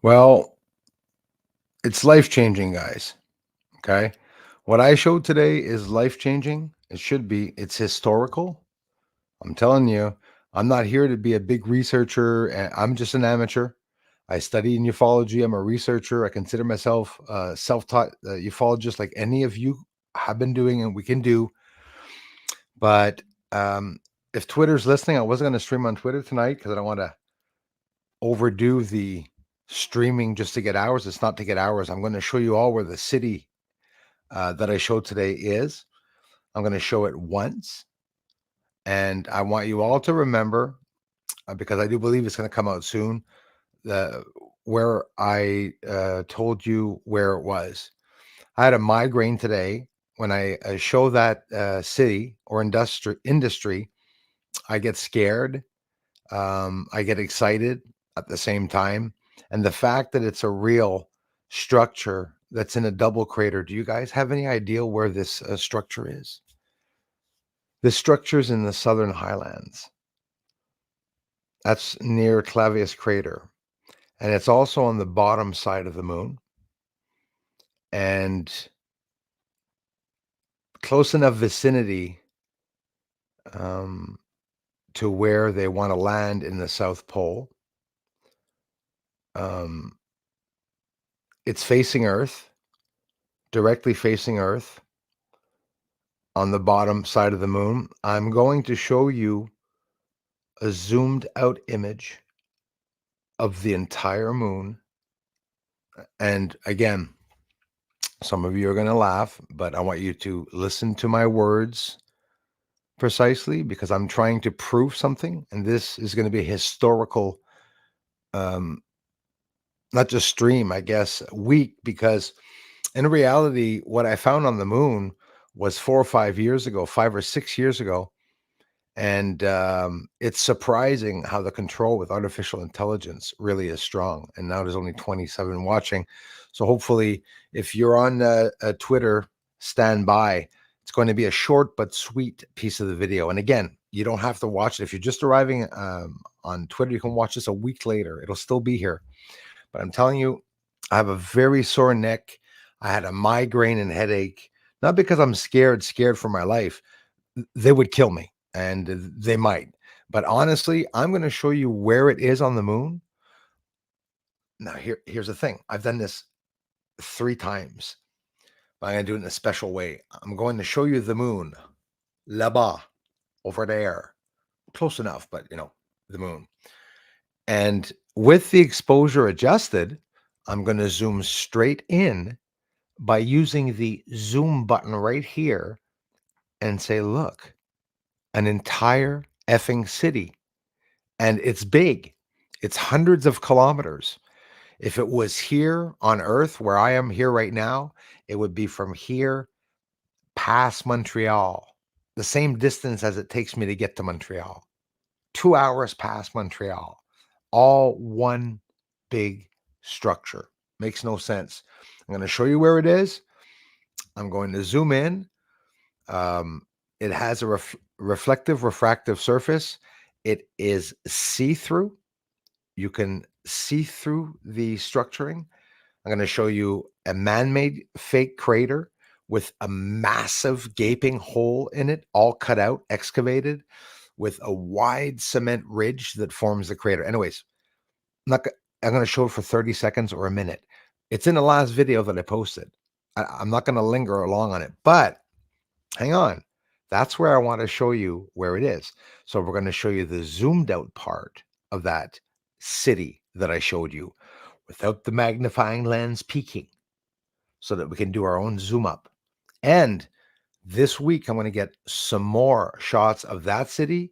Well, it's life changing, guys. Okay. What I showed today is life changing. It should be. It's historical. I'm telling you, I'm not here to be a big researcher. I'm just an amateur. I study in ufology. I'm a researcher. I consider myself a self taught ufologist like any of you have been doing and we can do. But um, if Twitter's listening, I wasn't going to stream on Twitter tonight because I don't want to overdo the streaming just to get hours. It's not to get hours. I'm going to show you all where the city that I showed today is. I'm going to show it once. And I want you all to remember, because I do believe it's going to come out soon, the where I told you where it was. I had a migraine today. When I show that city or industry, I get scared. I get excited at the same time. And the fact that it's a real structure that's in a double crater. Do you guys have any idea where this structure is? This structure is in the southern highlands. That's near Clavius crater. And it's also on the bottom side of the moon and close enough vicinity um, to where they want to land in the South Pole. Um, it's facing Earth, directly facing Earth on the bottom side of the moon. I'm going to show you a zoomed out image of the entire moon. And again, some of you are going to laugh, but I want you to listen to my words precisely because I'm trying to prove something. And this is going to be a historical, um, not just stream, I guess, week, because in reality, what I found on the moon was 4 or 5 years ago, 5 or 6 years ago. And it's surprising how the control with artificial intelligence really is strong. And now there's only 27 watching. So hopefully, if you're on Twitter, stand by. It's going to be a short but sweet piece of the video. And again, you don't have to watch it. If you're just arriving on Twitter, you can watch this a week later. It'll still be here. But I'm telling you, I have a very sore neck. I had a migraine and headache, not because I'm scared for my life. They would kill me, and they might. But honestly, I'm going to show you where it is on the moon. Now, here's the thing. I've done this 3 times, but I'm going to do it in a special way. I'm going to show you the moon, là-bas, over there. Close enough, but the moon. And with the exposure adjusted, I'm going to zoom straight in by using the zoom button right here and say, look, an entire effing city. And it's big. It's hundreds of kilometers. If it was here on Earth, where I am here right now, it would be from here past Montreal, the same distance as it takes me to get to Montreal. 2 hours past Montreal. All one big structure. Makes no sense. I'm going to show you where it is. I'm going to zoom in. It has a reflective refractive surface. It is see-through. You can see through the structuring. I'm going to show you a man-made fake crater with a massive gaping hole in it, all cut out, excavated, with a wide cement ridge that forms the crater. Anyways, I'm going to show it for 30 seconds or a minute. It's in the last video that I posted. I'm not going to linger along on it, but hang on. That's where I want to show you where it is. So we're going to show you the zoomed out part of that city that I showed you without the magnifying lens peaking so that we can do our own zoom up. And this week, I'm going to get some more shots of that city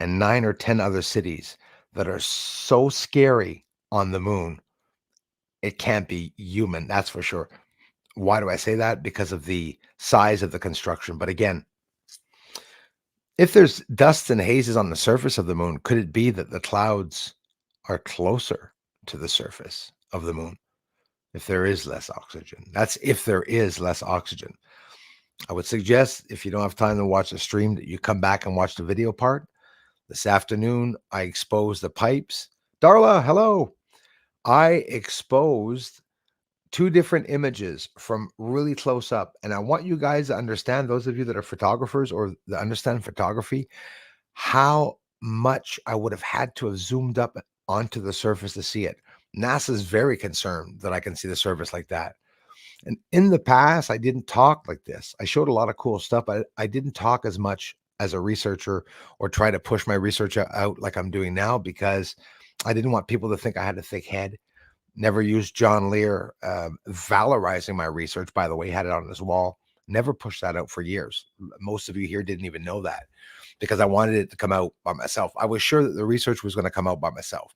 and 9 or 10 other cities that are so scary on the moon. It can't be human, that's for sure. Why do I say that? Because of the size of the construction. But again, if there's dust and hazes on the surface of the moon, could it be that the clouds are closer to the surface of the moon if there is less oxygen? That's if there is less oxygen. I would suggest, if you don't have time to watch the stream, that you come back and watch the video part. This afternoon, I exposed the pipes. Darla, hello. I exposed two different images from really close up. And I want you guys to understand, those of you that are photographers or that understand photography, how much I would have had to have zoomed up onto the surface to see it. NASA's very concerned that I can see the surface like that. And in the past, I didn't talk like this. I showed a lot of cool stuff, but I didn't talk as much as a researcher or try to push my research out like I'm doing now, because I didn't want people to think I had a thick head. Never used John Lear valorizing my research. By the way, he had it on his wall. Never pushed that out for years. Most of you here didn't even know that, because I wanted it to come out by myself. I was sure that the research was going to come out by myself.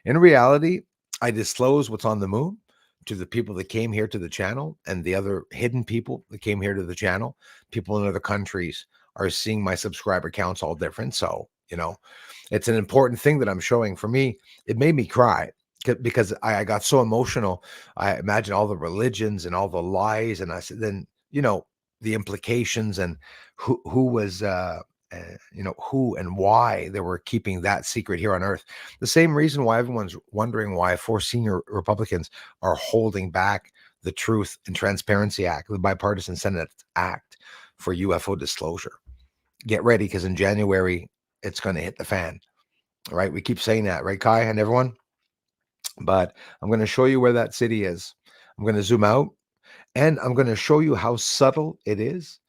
In reality, I disclose what's on the moon to the people that came here to the channel, and the other hidden people that came here to the channel. People in other countries are seeing my subscriber counts all different. So, it's an important thing that I'm showing. For me, it made me cry because I got so emotional. I imagine all the religions and all the lies, and I said, then, the implications, and who was who and why they were keeping that secret here on Earth. The same reason why everyone's wondering why 4 senior Republicans are holding back the Truth and Transparency Act, the Bipartisan Senate Act for UFO disclosure. Get ready, because in January, it's going to hit the fan. All right. We keep saying that, right, Kai and everyone? But I'm going to show you where that city is. I'm going to zoom out, and I'm going to show you how subtle it is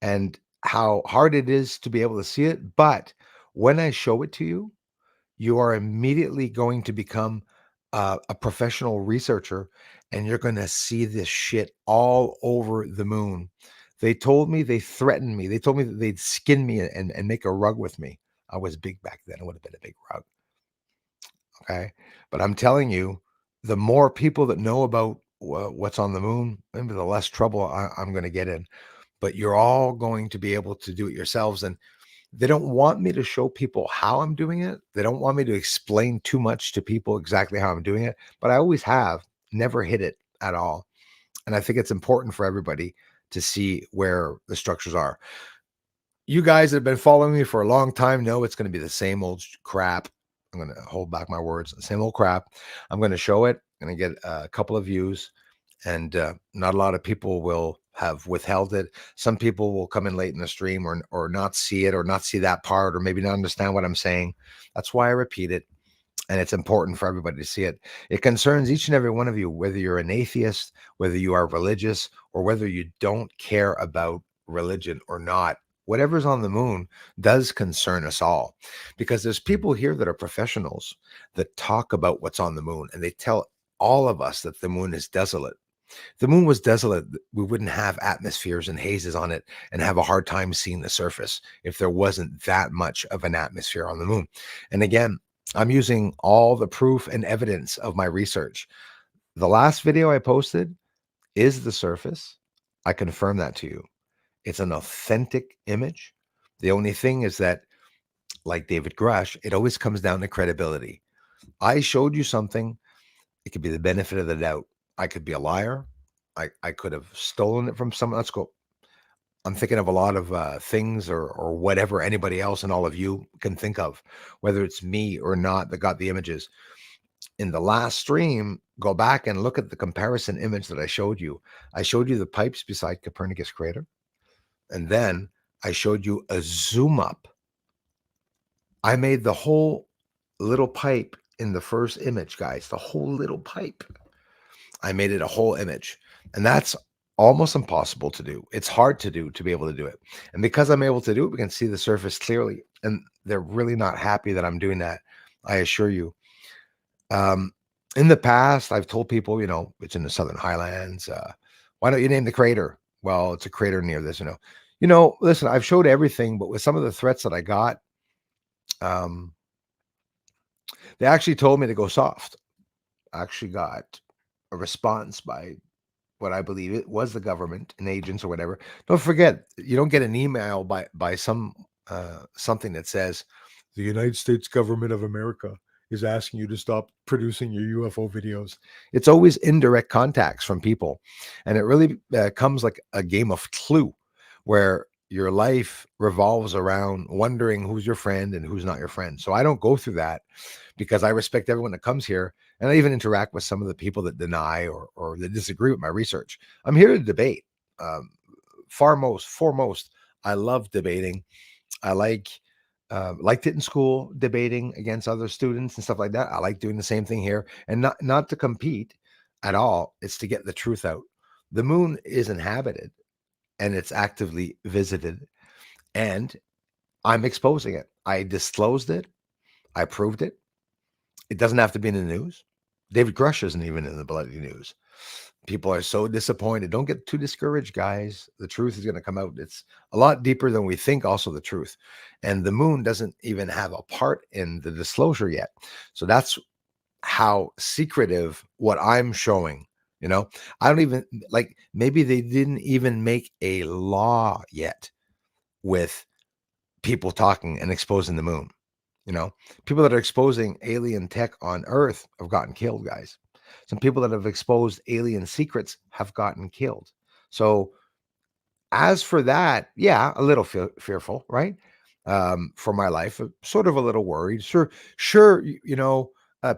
and how hard it is to be able to see it. But when I show it to you, you are immediately going to become a professional researcher, and you're going to see this shit all over the moon. They told me, they threatened me. They told me that they'd skin me and make a rug with me. I was big back then. It would have been a big rug. Okay. But I'm telling you, the more people that know about what's on the moon, maybe the less trouble I'm going to get in. But you're all going to be able to do it yourselves. And they don't want me to show people how I'm doing it. They don't want me to explain too much to people exactly how I'm doing it. But I always have never hid it at all. And I think it's important for everybody to see where the structures are. You guys that have been following me for a long time know it's going to be the same old crap. I'm going to hold back my words. The same old crap. I'm going to show it. I'm going to get a couple of views, and not a lot of people will have withheld it. Some people will come in late in the stream or not see it, or not see that part, or maybe not understand what I'm saying. That's why I repeat it. And it's important for everybody to see it. It concerns each and every one of you, whether you're an atheist, whether you are religious, or whether you don't care about religion or not. Whatever's on the moon does concern us all, because there's people here that are professionals that talk about what's on the moon, and they tell all of us that the moon is desolate. If the moon was desolate, we wouldn't have atmospheres and hazes on it and have a hard time seeing the surface if there wasn't that much of an atmosphere on the moon. And again, I'm using all the proof and evidence of my research. The last video I posted is the surface. I confirm that to you. It's an authentic image. The only thing is that, like David Grush, it always comes down to credibility. I showed you something. It could be the benefit of the doubt. I could be a liar. I could have stolen it from someone. Let's go. I'm thinking of a lot of things or whatever anybody else and all of you can think of, whether it's me or not that got the images. In the last stream, go back and look at the comparison image that I showed you. I showed you the pipes beside Copernicus crater, and then I showed you a zoom up. I made the whole little pipe in the first image, guys, the whole little pipe. I made it a whole image, and that's almost impossible to do. It's hard to do, to be able to do it. And because I'm able to do it, we can see the surface clearly, and they're really not happy that I'm doing that. I assure you. In the past, I've told people, it's in the Southern Highlands. Why don't you name the crater? Well, it's a crater near this, listen, I've showed everything, but with some of the threats that I got, they actually told me to go soft. I actually got a response by what I believe it was the government and agents or whatever. Don't forget, you don't get an email by something that says the United States government of America is asking you to stop producing your UFO videos. It's always indirect contacts from people, and it really comes like a game of Clue, where your life revolves around wondering who's your friend and who's not your friend. So I don't go through that because I respect everyone that comes here, and I even interact with some of the people that deny or that disagree with my research. I'm here to debate. Um, foremost, I love debating. I liked it in school, debating against other students and stuff like that. I like doing the same thing here, and not to compete at all. It's to get the truth out. The moon is inhabited and it's actively visited, and I'm exposing it. I disclosed it. I proved it. It doesn't have to be in the news. David Grush isn't even in the bloody news. People are so disappointed. Don't get too discouraged, guys. The truth is going to come out. It's a lot deeper than we think, also, the truth. And the moon doesn't even have a part in the disclosure yet. So that's how secretive what I'm showing. You know, I don't even like, maybe they didn't even make a law yet with people talking and exposing the moon. You know, people that are exposing alien tech on Earth have gotten killed, guys. Some people that have exposed alien secrets have gotten killed. So, as for that, yeah, a little fearful, right? For my life, sort of a little worried. Sure,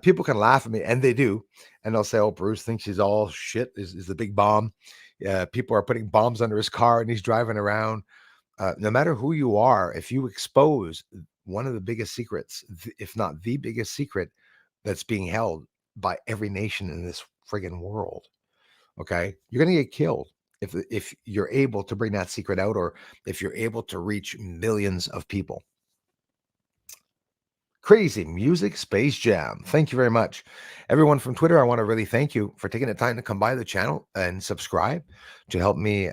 people can laugh at me, and they do, and they'll say, "Oh, Bruce thinks he's all shit. Is the big bomb?" People are putting bombs under his car, and he's driving around. No matter who you are, if you expose one of the biggest secrets, if not the biggest secret that's being held by every nation in this friggin' world, okay, you're gonna get killed if you're able to bring that secret out, or if you're able to reach millions of people. Crazy Music Space Jam. Thank you very much. Everyone from Twitter, I want to really thank you for taking the time to come by the channel and subscribe to help me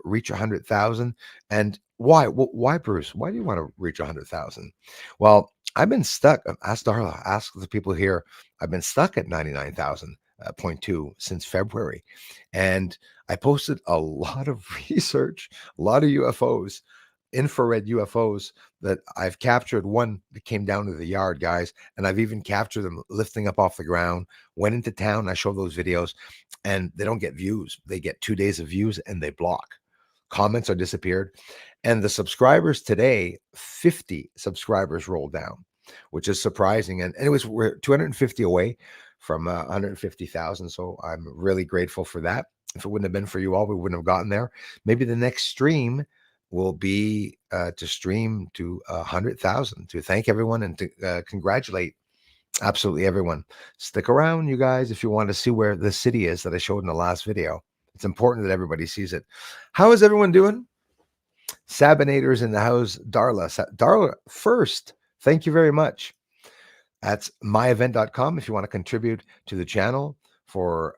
reach 100,000. And why? Why, Bruce? Why do you want to reach 100,000? Well, I've been stuck. Ask Darla, ask the people here. I've been stuck at 99,000.2 since February. And I posted a lot of research, a lot of UFOs, infrared UFOs that I've captured. One that came down to the yard, guys, and I've even captured them lifting up off the ground. Went into town. I showed those videos, and they don't get views. They get 2 days of views, and they block. Comments are disappeared. And the subscribers today, 50 subscribers rolled down, which is surprising. And anyways, we're 250 away from 150,000. So I'm really grateful for that. If it wouldn't have been for you all, we wouldn't have gotten there. Maybe the next stream will be to stream to 100,000, to thank everyone and to congratulate absolutely everyone. Stick around, you guys, if you want to see where the city is that I showed in the last video. It's important that everybody sees it. How is everyone doing? Sabinators in the house. Darla first. Thank you very much. That's myevent.com if you want to contribute to the channel for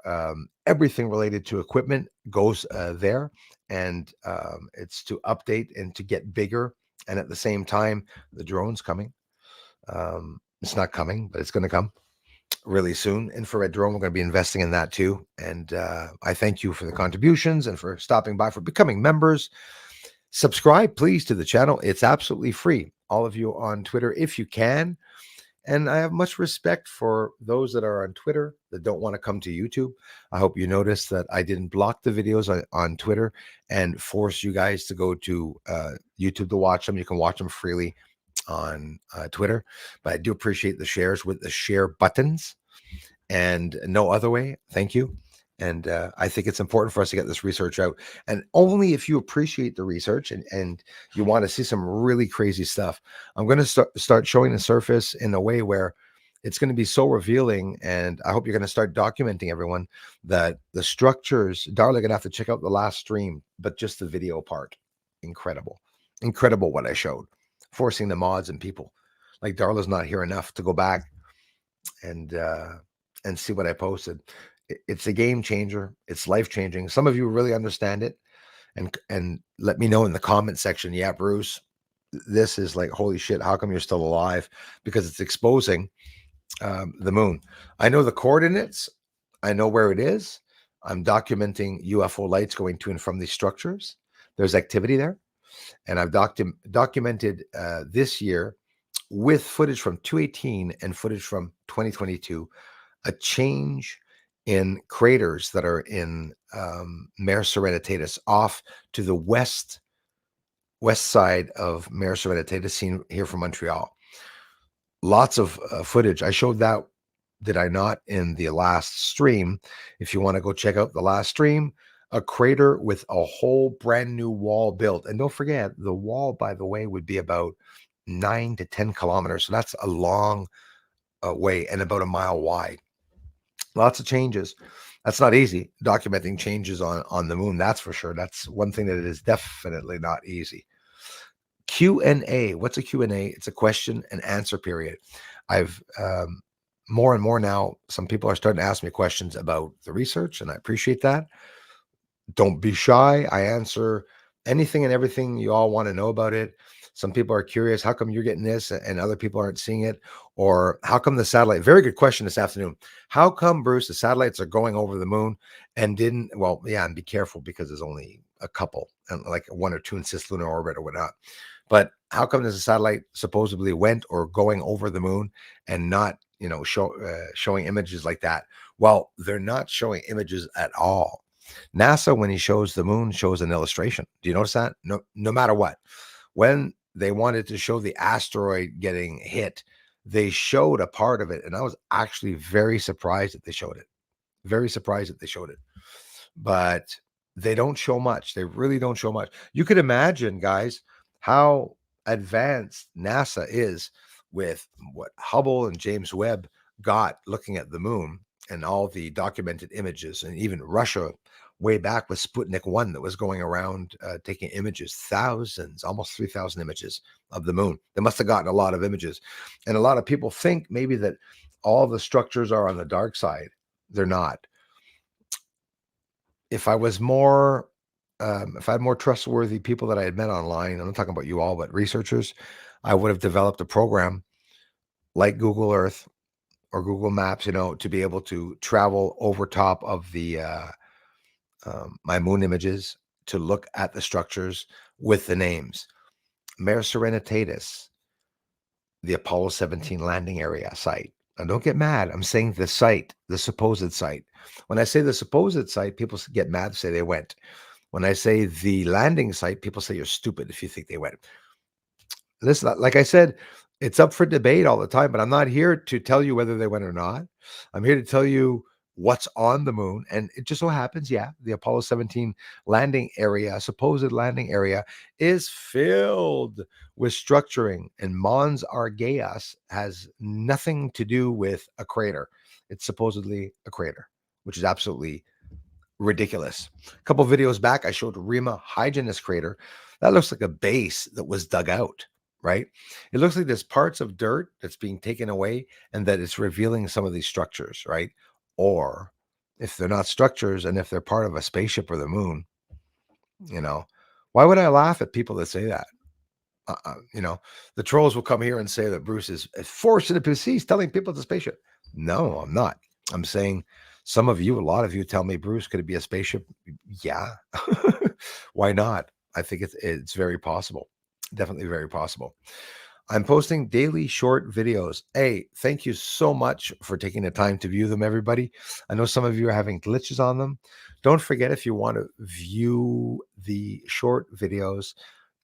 everything related to equipment goes there. And it's to update and to get bigger. And at the same time, the drone's coming. It's not coming, but it's going to come really soon. Infrared drone, we're going to be investing in that too. And I thank you for the contributions and for stopping by, for becoming members. Subscribe, please, to the channel. It's absolutely free. All of you on Twitter, if you can. And I have much respect for those that are on Twitter that don't want to come to YouTube. I hope you notice that I didn't block the videos on Twitter and force you guys to go to YouTube to watch them. You can watch them freely on Twitter. But I do appreciate the shares with the share buttons, and no other way. Thank you. And I think it's important for us to get this research out. And only if you appreciate the research and you want to see some really crazy stuff, I'm going to start showing the surface in a way where it's going to be so revealing. And I hope you're going to start documenting, everyone, that the structures, Darla, going to have to check out the last stream, but just the video part. Incredible. Incredible what I showed. Forcing the mods and people. Like, Darla's not here enough to go back and see what I posted. It's a game changer. It's life changing. Some of you really understand it, and let me know in the comment section. Yeah, Bruce, this is like, holy shit. How come you're still alive? Because it's exposing the moon. I know the coordinates. I know where it is. I'm documenting UFO lights going to and from these structures. There's activity there, and I've documented this year with footage from 2018 and footage from 2022, a change in craters that are in Mare Serenitatis off to the west west side of Mare Serenitatis, seen here from Montreal. Lots of footage. I showed that, did I not, in the last stream? If you want to go check out the last stream, a crater with a whole brand new wall built. And don't forget, the wall, by the way, would be about 9 to 10 kilometers. So that's a long way and about a mile wide. Lots of changes. That's not easy, documenting changes on the moon. That's for sure. That's one thing that is definitely not easy. Q&A. What's a Q&A? It's a question and answer period. I've more and more now, some people are starting to ask me questions about the research, and I appreciate that. Don't be shy. I answer anything and everything you all want to know about it. Some people are curious, how come you're getting this and other people aren't seeing it? Or how come the satellite, very good question this afternoon. How come, Bruce, the satellites are going over the moon and didn't, well, yeah, and be careful because there's only a couple, and like one or two in cislunar orbit or whatnot. But how come there's a satellite supposedly went or going over the moon and not, showing images like that? Well, they're not showing images at all. NASA, when he shows the moon, shows an illustration. Do you notice that? No matter what. When they wanted to show the asteroid getting hit, they showed a part of it. And I was actually very surprised that they showed it. Very surprised that they showed it. But they don't show much. They really don't show much. You could imagine, guys, how advanced NASA is with what Hubble and James Webb got looking at the moon and all the documented images, and even Russia way back with Sputnik 1 that was going around taking images, thousands, almost 3,000 images of the moon. They must have gotten a lot of images. And a lot of people think maybe that all the structures are on the dark side. They're not. If I was more, if I had more trustworthy people that I had met online, I'm not talking about you all, but researchers, I would have developed a program like Google Earth or Google Maps, to be able to travel over top of the my moon images to look at the structures with the names. Mare Serenitatis, the Apollo 17 landing area site. Now, don't get mad. I'm saying the site, the supposed site. When I say the supposed site, people get mad, say they went. When I say the landing site, people say you're stupid if you think they went. Listen, like I said, it's up for debate all the time, but I'm not here to tell you whether they went or not. I'm here to tell you what's on the moon. And it just so happens, yeah, the Apollo 17 landing area, supposed landing area, is filled with structuring. And Mons Argeas has nothing to do with a crater. It's supposedly a crater, which is absolutely ridiculous. A couple videos back, I showed Rima Hyginus crater. That looks like a base that was dug out, right? It looks like there's parts of dirt that's being taken away and that it's revealing some of these structures, right? Or if they're not structures and if they're part of a spaceship or the moon, you know, why would I laugh at people that say that? The trolls will come here and say that Bruce is forcing the he's telling people it's a spaceship. No, I'm not. I'm saying some of you, a lot of you tell me, Bruce, could it be a spaceship? Yeah. Why not? I think it's very possible. Definitely very possible. I'm posting daily short videos. Hey, thank you so much for taking the time to view them, everybody. I know some of you are having glitches on them. Don't forget, if you want to view the short videos,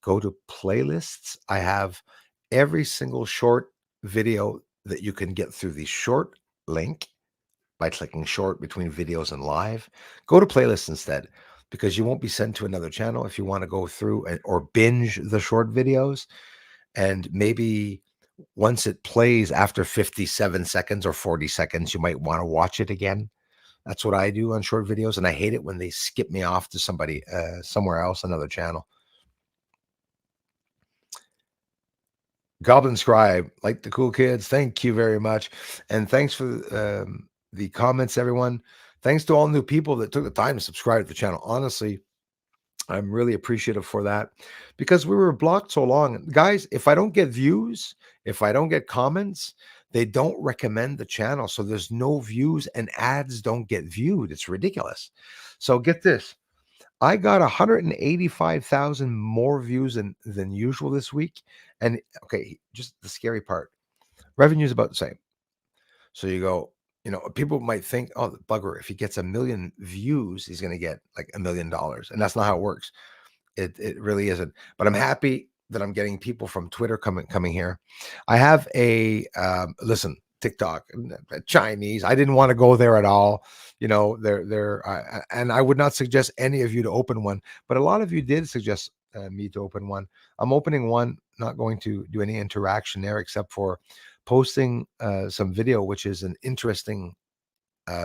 go to playlists. I have every single short video that you can get through the short link by clicking short between videos and live. Go to playlists instead, because you won't be sent to another channel if you want to go through or binge the short videos. And maybe once it plays after 57 seconds or 40 seconds, you might want to watch it again. That's what I do on short videos. And I hate it when they skip me off to somebody somewhere else, another channel. Goblin Scribe, like the cool kids. Thank you very much. And thanks for the comments, everyone. Thanks to all new people that took the time to subscribe to the channel. Honestly, I'm really appreciative for that, because we were blocked so long. Guys, if I don't get views, if I don't get comments, they don't recommend the channel. So there's no views and ads don't get viewed. It's ridiculous. So get this. I got 185,000 more views than usual this week. And okay, just the scary part. Revenue is about the same. So you go, people might think, oh, the bugger, if he gets 1 million views, he's going to get like $1 million. And that's not how it works. It really isn't. But I'm happy that I'm getting people from Twitter coming here. I have a listen, TikTok, Chinese. I didn't want to go there at all. You know, and I would not suggest any of you to open one, but a lot of you did suggest me to open one. I'm opening one, not going to do any interaction there except for posting some video, which is an interesting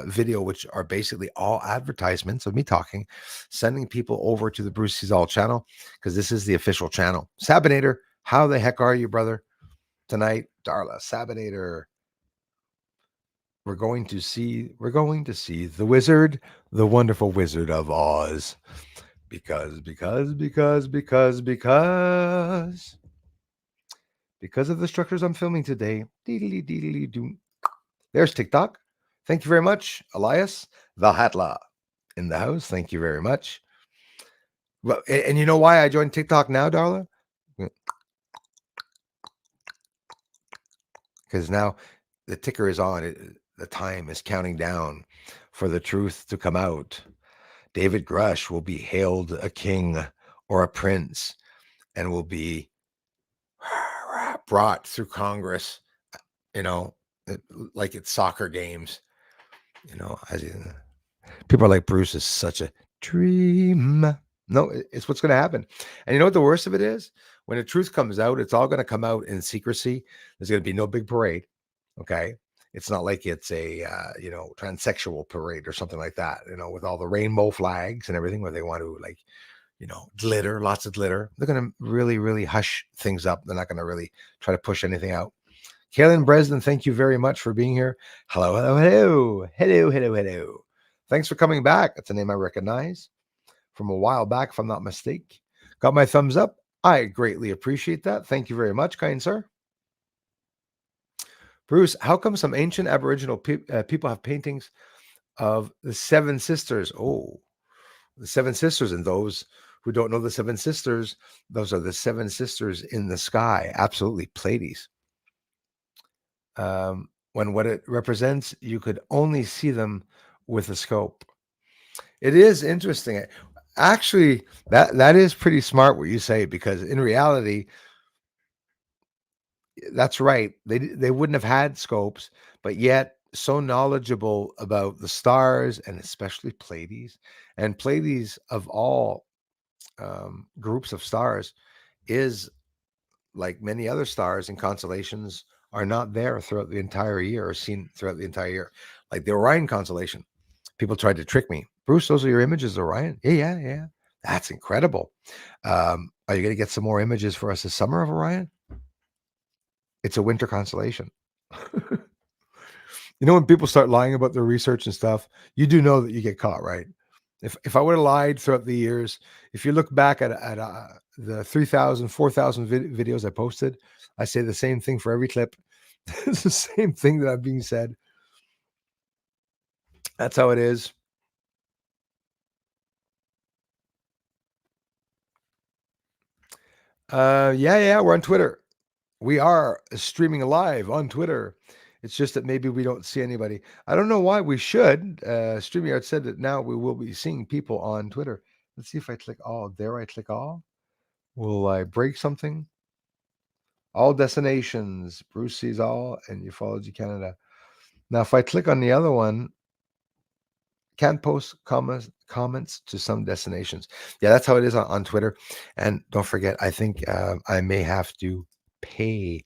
video, which are basically all advertisements of me talking, sending people over to the Bruce Sees All channel because this is the official channel. Sabinator, how the heck are you, brother? Tonight, Darla, Sabinator. We're going to see the wizard, the wonderful Wizard of Oz. Because of the structures I'm filming today. There's TikTok. Thank you very much, Elias Valhatla in the house. Thank you very much. Well, and you know why I joined TikTok now, Darla? Because now the ticker is on. The time is counting down for the truth to come out. David Grush will be hailed a king or a prince and will be brought through Congress, you know, like it's soccer games. You know, people are like, Bruce is such a dream. No, it's what's going to happen. And you know what the worst of it is? When the truth comes out, it's all going to come out in secrecy. There's going to be no big parade. Okay. It's not like it's a, transsexual parade or something like that, with all the rainbow flags and everything where they want to glitter, lots of glitter. They're going to really, really hush things up. They're not going to really try to push anything out. Kaylin Bresden, thank you very much for being here. Hello, hello, hello. Hello, hello, hello. Thanks for coming back. That's a name I recognize from a while back, if I'm not mistaken. Got my thumbs up. I greatly appreciate that. Thank you very much, kind sir. Bruce, how come some ancient Aboriginal people have paintings of the Seven Sisters? Oh, the Seven Sisters. And those who don't know the Seven Sisters, those are the Seven Sisters in the sky. Absolutely, Pleiades. When what it represents, you could only see them with a scope. It is interesting. Actually, that is pretty smart what you say, because in reality, that's right. They wouldn't have had scopes, but yet so knowledgeable about the stars and especially Pleiades. And Pleiades of all groups of stars is like many other stars and constellations are not there throughout the entire year or seen throughout the entire year. Like the Orion constellation, people tried to trick me. Bruce, those are your images of Orion? Yeah. That's incredible. Are you going to get some more images for us this summer of Orion? It's a winter constellation. When people start lying about their research and stuff, you do know that you get caught, right? If I would have lied throughout the years, if you look back at the 3,000, 4,000 videos I posted, I say the same thing for every clip. It's the same thing that I'm being said. That's how it is. Yeah, we're on Twitter. We are streaming live on Twitter. It's just that maybe we don't see anybody. I don't know why we should. StreamYard said that now we will be seeing people on Twitter. Let's see if I click all. There I click all. Will I break something? All destinations. Bruce sees all, and Ufology Canada. Now, if I click on the other one, can't post comments to some destinations. Yeah, that's how it is on Twitter. And don't forget, I think I may have to pay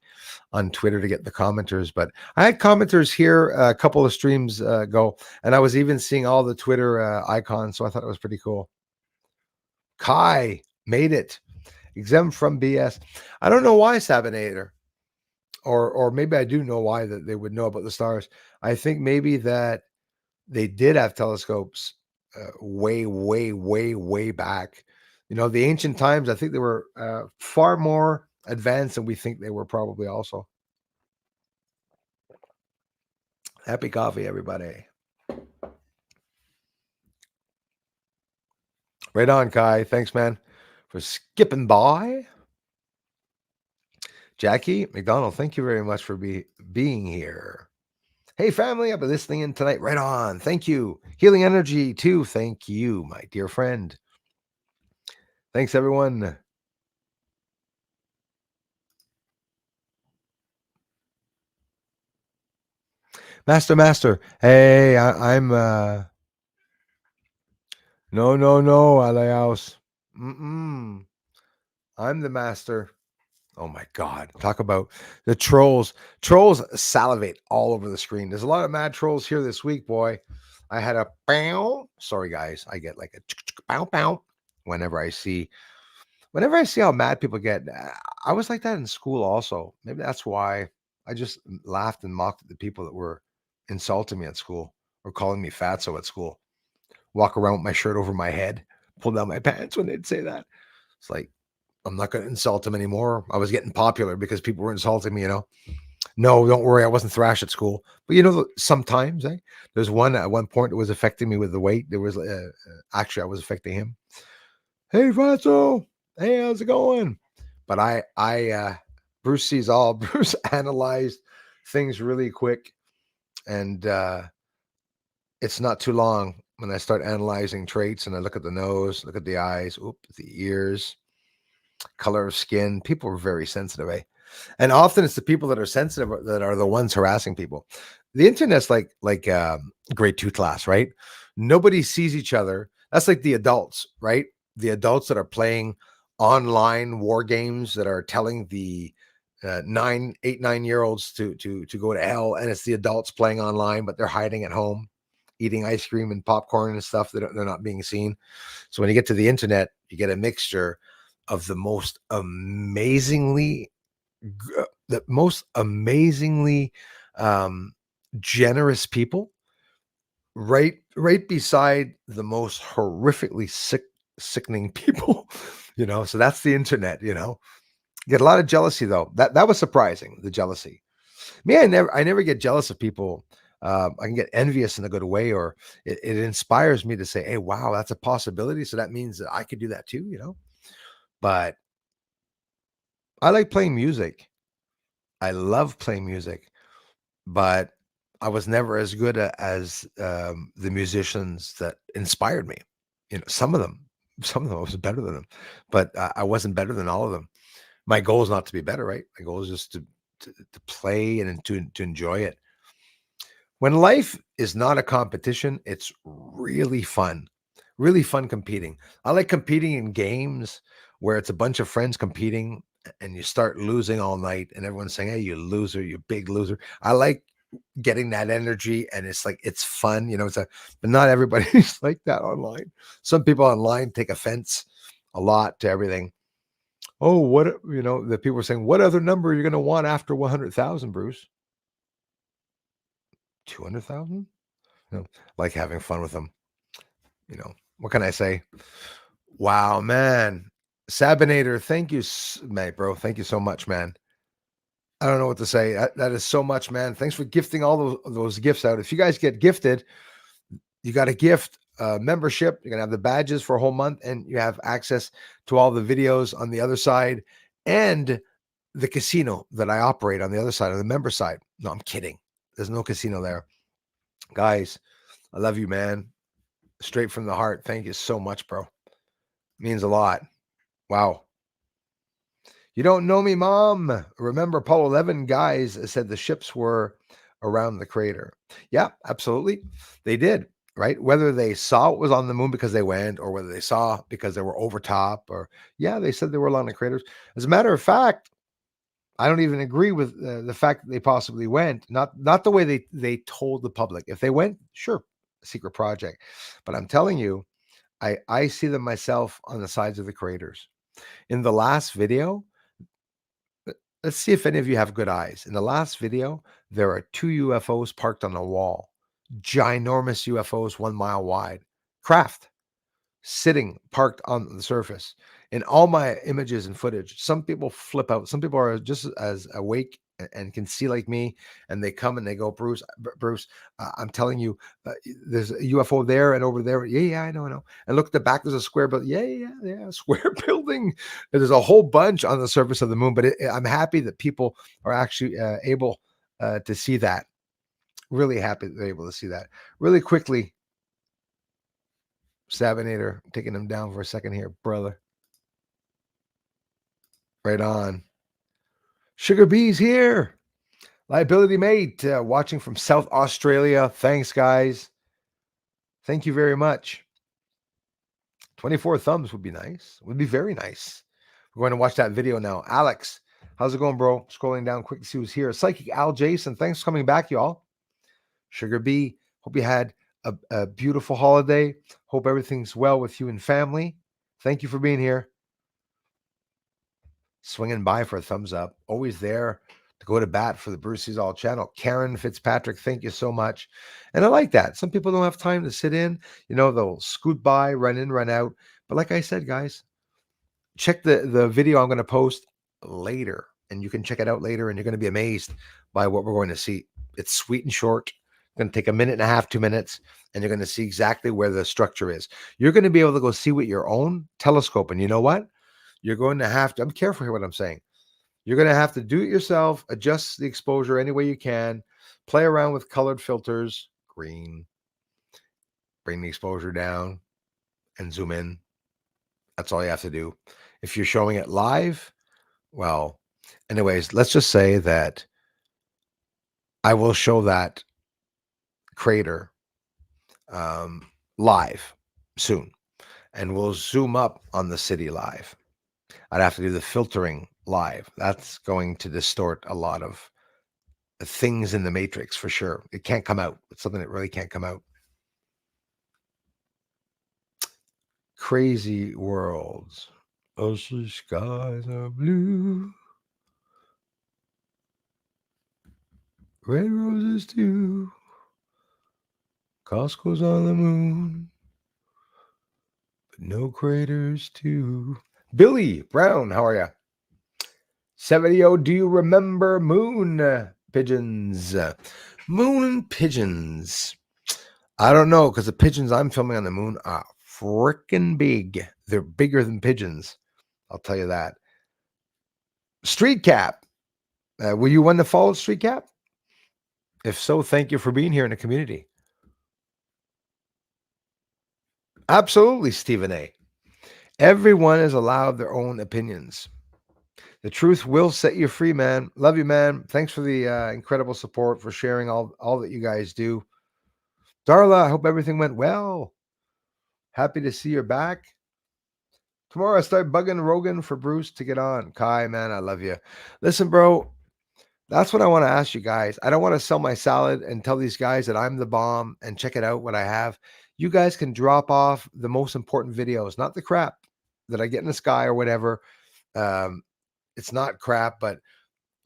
on Twitter to get the commenters, but I had commenters here a couple of streams ago, and I was even seeing all the Twitter icons, so I thought it was pretty cool. Kai made it. Exempt from BS. I don't know why, Sabinator. Or maybe I do know why that they would know about the stars. I think maybe that they did have telescopes way, way, way, way back. The ancient times, I think they were far more advanced than we think they were probably also. Happy coffee, everybody. Right on, Kai. Thanks, man, for skipping by. Jackie McDonald, thank you very much for being here. Hey, family, I've been listening in tonight. Right on. Thank you. Healing Energy, too. Thank you, my dear friend. Thanks, everyone. Master. Hey, I'm no, no, no, Aleaus. Mm-mm. I'm the master. Oh my God. Talk about the trolls. Trolls salivate all over the screen. There's a lot of mad trolls here this week, boy. I had a bow. Sorry, guys. I get like a bow bow whenever I see how mad people get. I was like that in school also. Maybe that's why I just laughed and mocked at the people that were insulting me at school or calling me fatso at school. Walk around with my shirt over my head, pull down my pants when they'd say that. It's like, I'm not going to insult them anymore. I was getting popular because people were insulting me, No, don't worry. I wasn't thrashed at school. But sometimes, there's one at one point that was affecting me with the weight. There was actually, I was affecting him. Hey, Fatso. Hey, how's it going? But Bruce sees all. Bruce analyzed things really quick. And it's not too long when I start analyzing traits and I look at the nose, look at the eyes, the ears, color of skin. People are very sensitive, eh? And often it's the people that are sensitive that are the ones harassing people. The internet's like grade 2 class, right? Nobody sees each other. That's like the adults, right? The adults that are playing online war games that are telling the 9 year olds to go to hell, and it's the adults playing online, but they're hiding at home, eating ice cream and popcorn and stuff. They're not being seen. So when you get to the internet, you get a mixture of the most amazingly um, generous people, right beside the most horrifically sickening people. So that's the internet. Get a lot of jealousy though. That was surprising. The jealousy. Me, I never get jealous of people. I can get envious in a good way, or it inspires me to say, "Hey, wow, that's a possibility." So that means that I could do that too. But I like playing music. I love playing music, but I was never as good as the musicians that inspired me. Some of them I was better than them, but I wasn't better than all of them. My goal is not to be better, right? My goal is just to play and to enjoy it. When life is not a competition, it's really fun competing. I like competing in games where it's a bunch of friends competing and you start losing all night and everyone's saying, "Hey, you loser, you big loser." I like getting that energy and it's like it's fun, but not everybody's like that online. Some people online take offense a lot to everything. Oh, the people are saying, "What other number are you going to want after 100,000, Bruce?" 200,000? Like having fun with them. What can I say? Wow, man. Sabinator, thank you, mate, bro. Thank you so much, man. I don't know what to say. That is so much, man. Thanks for gifting all those gifts out. If you guys get gifted, you got a gift membership. You're going to have the badges for a whole month, and you have access to all the videos on the other side and the casino that I operate on the other side, on the member side. No, I'm kidding. There's no casino there. Guys, I love you, man. Straight from the heart. Thank you so much, bro. Means a lot. Wow. You don't know me, Mom. Remember, Apollo 11 guys said the ships were around the crater. Yeah, absolutely. They did, right? Whether they saw what was on the moon because they went, or whether they saw because they were over top, or yeah, they said they were along the craters. As a matter of fact, I don't even agree with the fact that they possibly went. Not the way they told the public. If they went, sure, secret project. But I'm telling you, I see them myself on the sides of the craters. In the last video, let's see if any of you have good eyes. In the last video, there are two UFOs parked on a wall, ginormous UFOs 1 mile wide, craft sitting parked on the surface. In all my images and footage, some people flip out. Some people are just as awake and can see like me, and they come and they go, Bruce, I'm telling you, there's a UFO there and over there. Yeah, I know. And look at the back, there's a square building. Yeah, square building. There's a whole bunch on the surface of the moon, but I'm happy that people are actually able to see that. Really happy that they're able to see that. Really quickly, Savinator, taking him down for a second here, brother. Right on. Sugar Bee's here. Liability Mate, watching from South Australia. Thanks, guys. Thank you very much. 24 thumbs would be nice. Would be very nice. We're going to watch that video now. Alex, how's it going, bro? Scrolling down quick to see who's here. Psychic Al Jason, thanks for coming back, y'all. Sugar B, hope you had a beautiful holiday. Hope everything's well with you and family. Thank you for being here. Swinging by for a thumbs up. Always there to go to bat for the Brucey's All channel. Karen Fitzpatrick, thank you so much. And I like that. Some people don't have time to sit in. They'll scoot by, run in, run out. But like I said, guys, check the video I'm going to post later. And you can check it out later, and you're going to be amazed by what we're going to see. It's sweet and short. It's going to take 1.5 minutes, 2 minutes, and you're going to see exactly where the structure is. You're going to be able to go see with your own telescope. And you know what? You're going to have to, I'm careful here what I'm saying. You're going to have to do it yourself, adjust the exposure any way you can, play around with colored filters, green, bring the exposure down and zoom in. That's all you have to do. If you're showing it live, well, anyways, let's just say that I will show that crater live soon, and we'll zoom up on the city live. I'd have to do the filtering live. That's going to distort a lot of things in the matrix for sure. It can't come out. It's something that really can't come out. Crazy worlds. Ocean skies are blue. Red roses too. Costco's on the moon. But no craters too. Billy Brown, how are you? 70, do you remember moon pigeons? Moon pigeons. I don't know, because the pigeons I'm filming on the moon are freaking big. They're bigger than pigeons. I'll tell you that. Street Cap. Were you one to follow Street Cap? If so, thank you for being here in the community. Absolutely, Stephen A. Everyone is allowed their own opinions. The truth will set you free, man. Love you, man. Thanks for the incredible support, for sharing all that you guys do. Darla, I hope everything went well. Happy to see you're back. Tomorrow I start bugging Rogan for Bruce to get on. Kai, man, I love you. Listen, bro, that's what I want to ask you guys. I don't want to sell my salad and tell these guys that I'm the bomb and check it out what I have. You guys can drop off the most important videos, not the crap that I get in the sky or whatever. It's not crap, but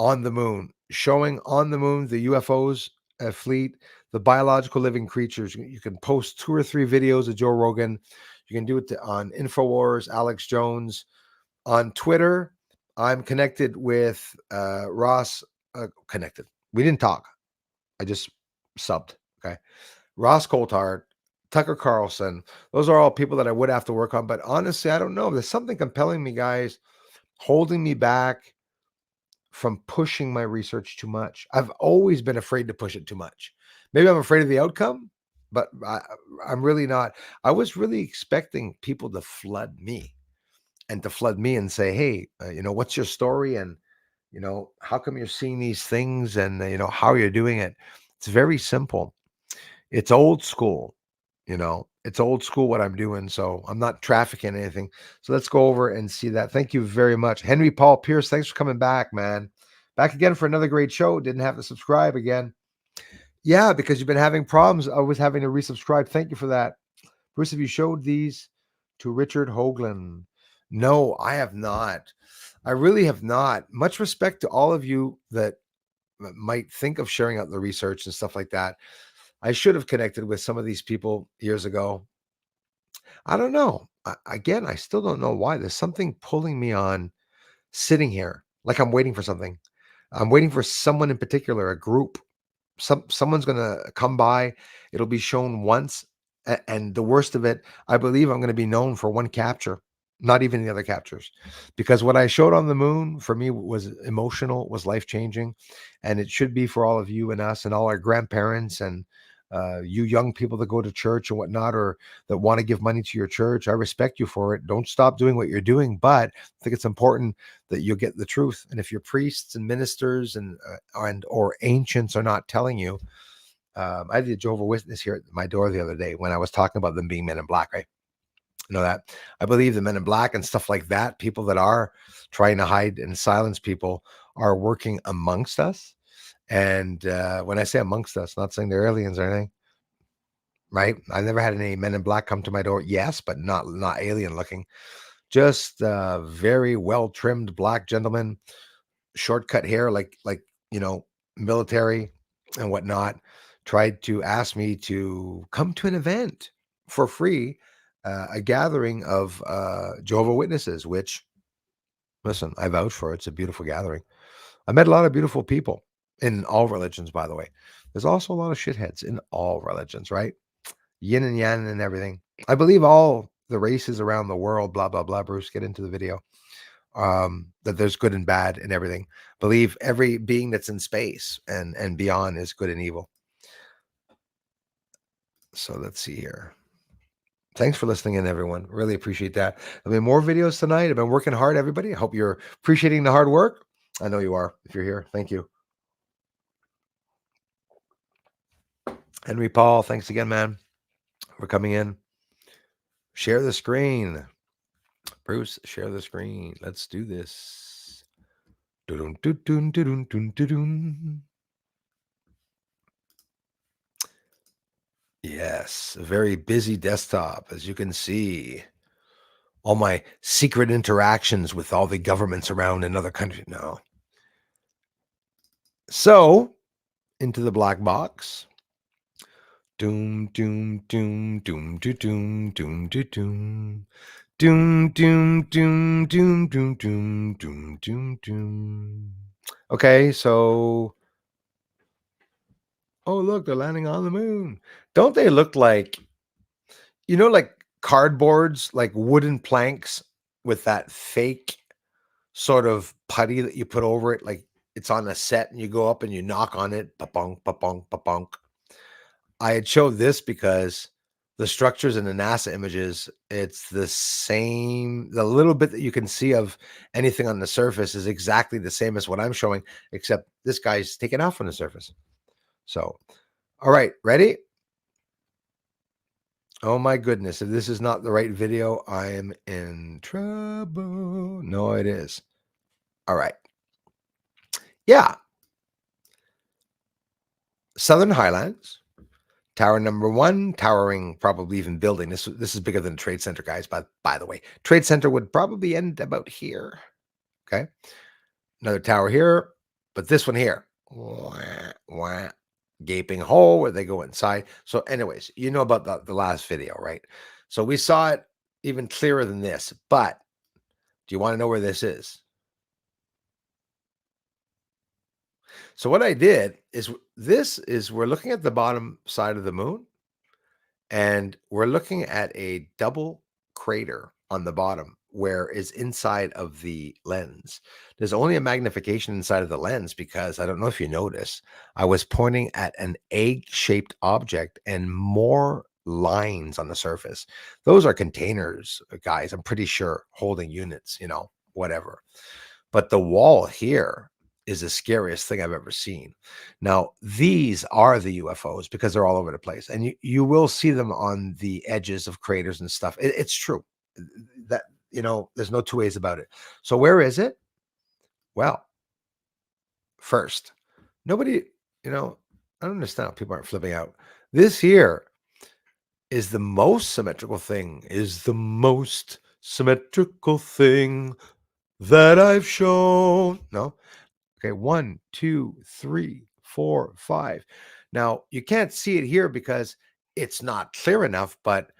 on the moon, showing on the moon the UFOs fleet, the biological living creatures. You can post 2 or 3 videos of Joe Rogan. You can do it on InfoWars, Alex Jones. On Twitter, I'm connected with Ross. Connected. We didn't talk. I just subbed. Okay. Ross Coulthard, Tucker Carlson. Those are all people that I would have to work on. But honestly, I don't know. There's something compelling me, guys, holding me back from pushing my research too much. I've always been afraid to push it too much. Maybe I'm afraid of the outcome, but I'm really not. I was really expecting people to flood me and say, hey, what's your story? And, how come you're seeing these things, and, how you're doing it? It's very simple. It's old school. It's old school what I'm doing. So I'm not trafficking anything. So let's go over and see that. Thank you very much. Henry Paul Pierce, thanks for coming back, man. Back again for another great show. Didn't have to subscribe again. Yeah, because you've been having problems. I was having to resubscribe. Thank you for that. Bruce, have you showed these to Richard Hoagland? No, I have not. I really have not. Much respect to all of you that might think of sharing out the research and stuff like that. I should have connected with some of these people years ago. I don't know. Again, I still don't know why. There's something pulling me on sitting here like I'm waiting for something. I'm waiting for someone in particular, a group. Someone's going to come by. It'll be shown once. And the worst of it, I believe I'm going to be known for one capture, not even the other captures. Because what I showed on the moon for me was emotional, was life-changing. And it should be for all of you and us and all our grandparents and You young people that go to church and whatnot, or that want to give money to your church, I respect you for it. Don't stop doing what you're doing, but I think it's important that you get the truth. And if your priests and ministers and or ancients are not telling you, I had a Jehovah's Witness here at my door the other day when I was talking about them being men in black, right? You know that I believe the men in black and stuff like that, people that are trying to hide and silence people, are working amongst us. And when I say amongst us, not saying they're aliens or anything, right? I've never had any men in black come to my door. Yes, but not alien looking. Just very well trimmed black gentlemen, shortcut hair, like you know, military and whatnot. Tried to ask me to come to an event for free, a gathering of Jehovah Witnesses. Which, listen, I vouch for. It's a beautiful gathering. I met a lot of beautiful people in all religions, by the way. There's also a lot of shitheads in all religions, right? Yin and yang and everything. I believe all the races around the world, blah, blah, blah. Bruce, get into the video. That there's good and bad and everything. Believe every being that's in space and beyond is good and evil. So let's see here. Thanks for listening in, everyone. Really appreciate that. There'll be more videos tonight. I've been working hard, everybody. I hope you're appreciating the hard work. I know you are if you're here. Thank you. Henry Paul, thanks again, man, for coming in. Share the screen. Bruce, share the screen. Let's do this. Dun, dun, dun, dun, dun, dun, dun. Yes, a very busy desktop, as you can see. All my secret interactions with all the governments around in other countries. No. So, into the black box. Doom, doom, doom, doom, doom, doom, doom, doom. Doom, doom, doom, doom, doom, doom, doom, doom, doom. Okay, so oh look, they're landing on the moon. Don't they look like, like cardboards, like wooden planks with that fake sort of putty that you put over it, like it's on a set and you go up and you knock on it, pa-punk, pa-punk, pa-punk. I had showed this because the structures in the NASA images, it's the same. The little bit that you can see of anything on the surface is exactly the same as what I'm showing, except this guy's taken off from the surface. So, all right, ready? Oh my goodness. If this is not the right video, I am in trouble. No, it is. All right. Yeah. Southern Highlands. Tower number 1, towering, probably even building. This is bigger than the Trade Center, guys. But by the way, Trade Center would probably end about here. Okay. Another tower here, but this one here. Wah, wah, gaping hole where they go inside. So anyways, you know about the last video, right? So we saw it even clearer than this. But do you want to know where this is? So what I did is we're looking at the bottom side of the moon. And we're looking at a double crater on the bottom where is inside of the lens. There's only a magnification inside of the lens because I don't know if you notice, I was pointing at an egg-shaped object and more lines on the surface. Those are containers, guys. I'm pretty sure holding units, whatever. But the wall here is the scariest thing I've ever seen. Now, these are the UFOs because they're all over the place. And you will see them on the edges of craters and stuff. It's true. That, there's no two ways about it. So where is it? Well, first, nobody, I don't understand how people aren't flipping out. This here is the most symmetrical thing, that I've shown. No. Okay, 1, 2, 3, 4, 5. Now, you can't see it here because it's not clear enough, but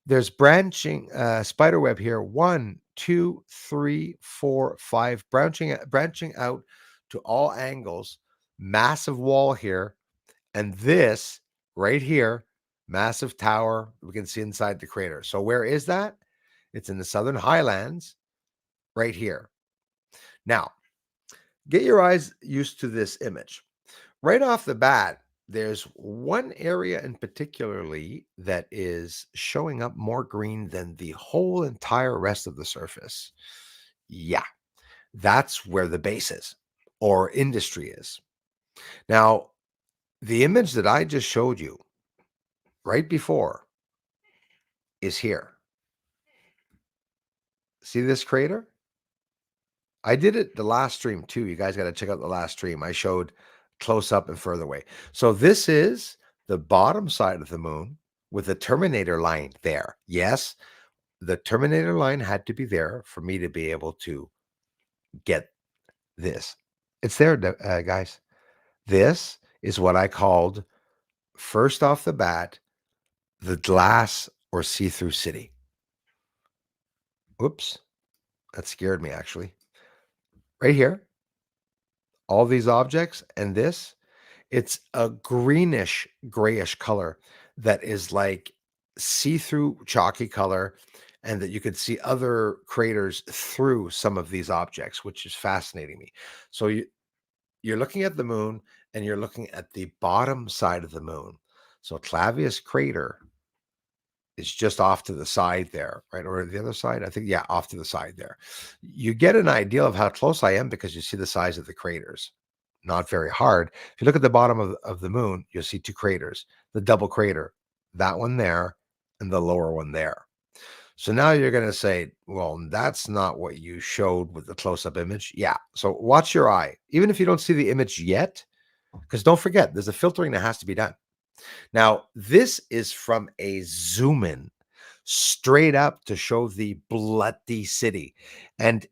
there's branching spider web here. 1, 2, 3, 4, 5, branching out to all angles. Massive wall here, and this right here, massive tower we can see inside the crater. So where is that? It's in the Southern Highlands, right here. Now, get your eyes used to this image. Right off the bat, there's one area in particularly that is showing up more green than the whole entire rest of the surface. Yeah, that's where the base is or industry is. Now, the image that I just showed you right before is here. See this crater? I did it the last stream too. You guys got to check out the last stream. I showed close up and further away. So this is the bottom side of the moon with the terminator line there. Yes, the terminator line had to be there for me to be able to get this. It's there, guys. This is what I called first off the bat the glass or see-through city. Whoops, that scared me actually. Right here, all these objects and this, it's a greenish, grayish color that is like see-through chalky color, and that you could see other craters through some of these objects, which is fascinating me. So you're looking at the moon and you're looking at the bottom side of the moon. So Clavius crater is just off to the side there, right? Or the other side, I think, yeah, off to the side there. You get an idea of how close I am because you see the size of the craters. Not very hard. If you look at the bottom of the moon, you'll see two craters, the double crater, that one there, and the lower one there. So now you're going to say, well, that's not what you showed with the close-up image. Yeah. So watch your eye. Even if you don't see the image yet, because don't forget, there's a filtering that has to be done. Now, this is from a zoom in straight up to show the bloody city. And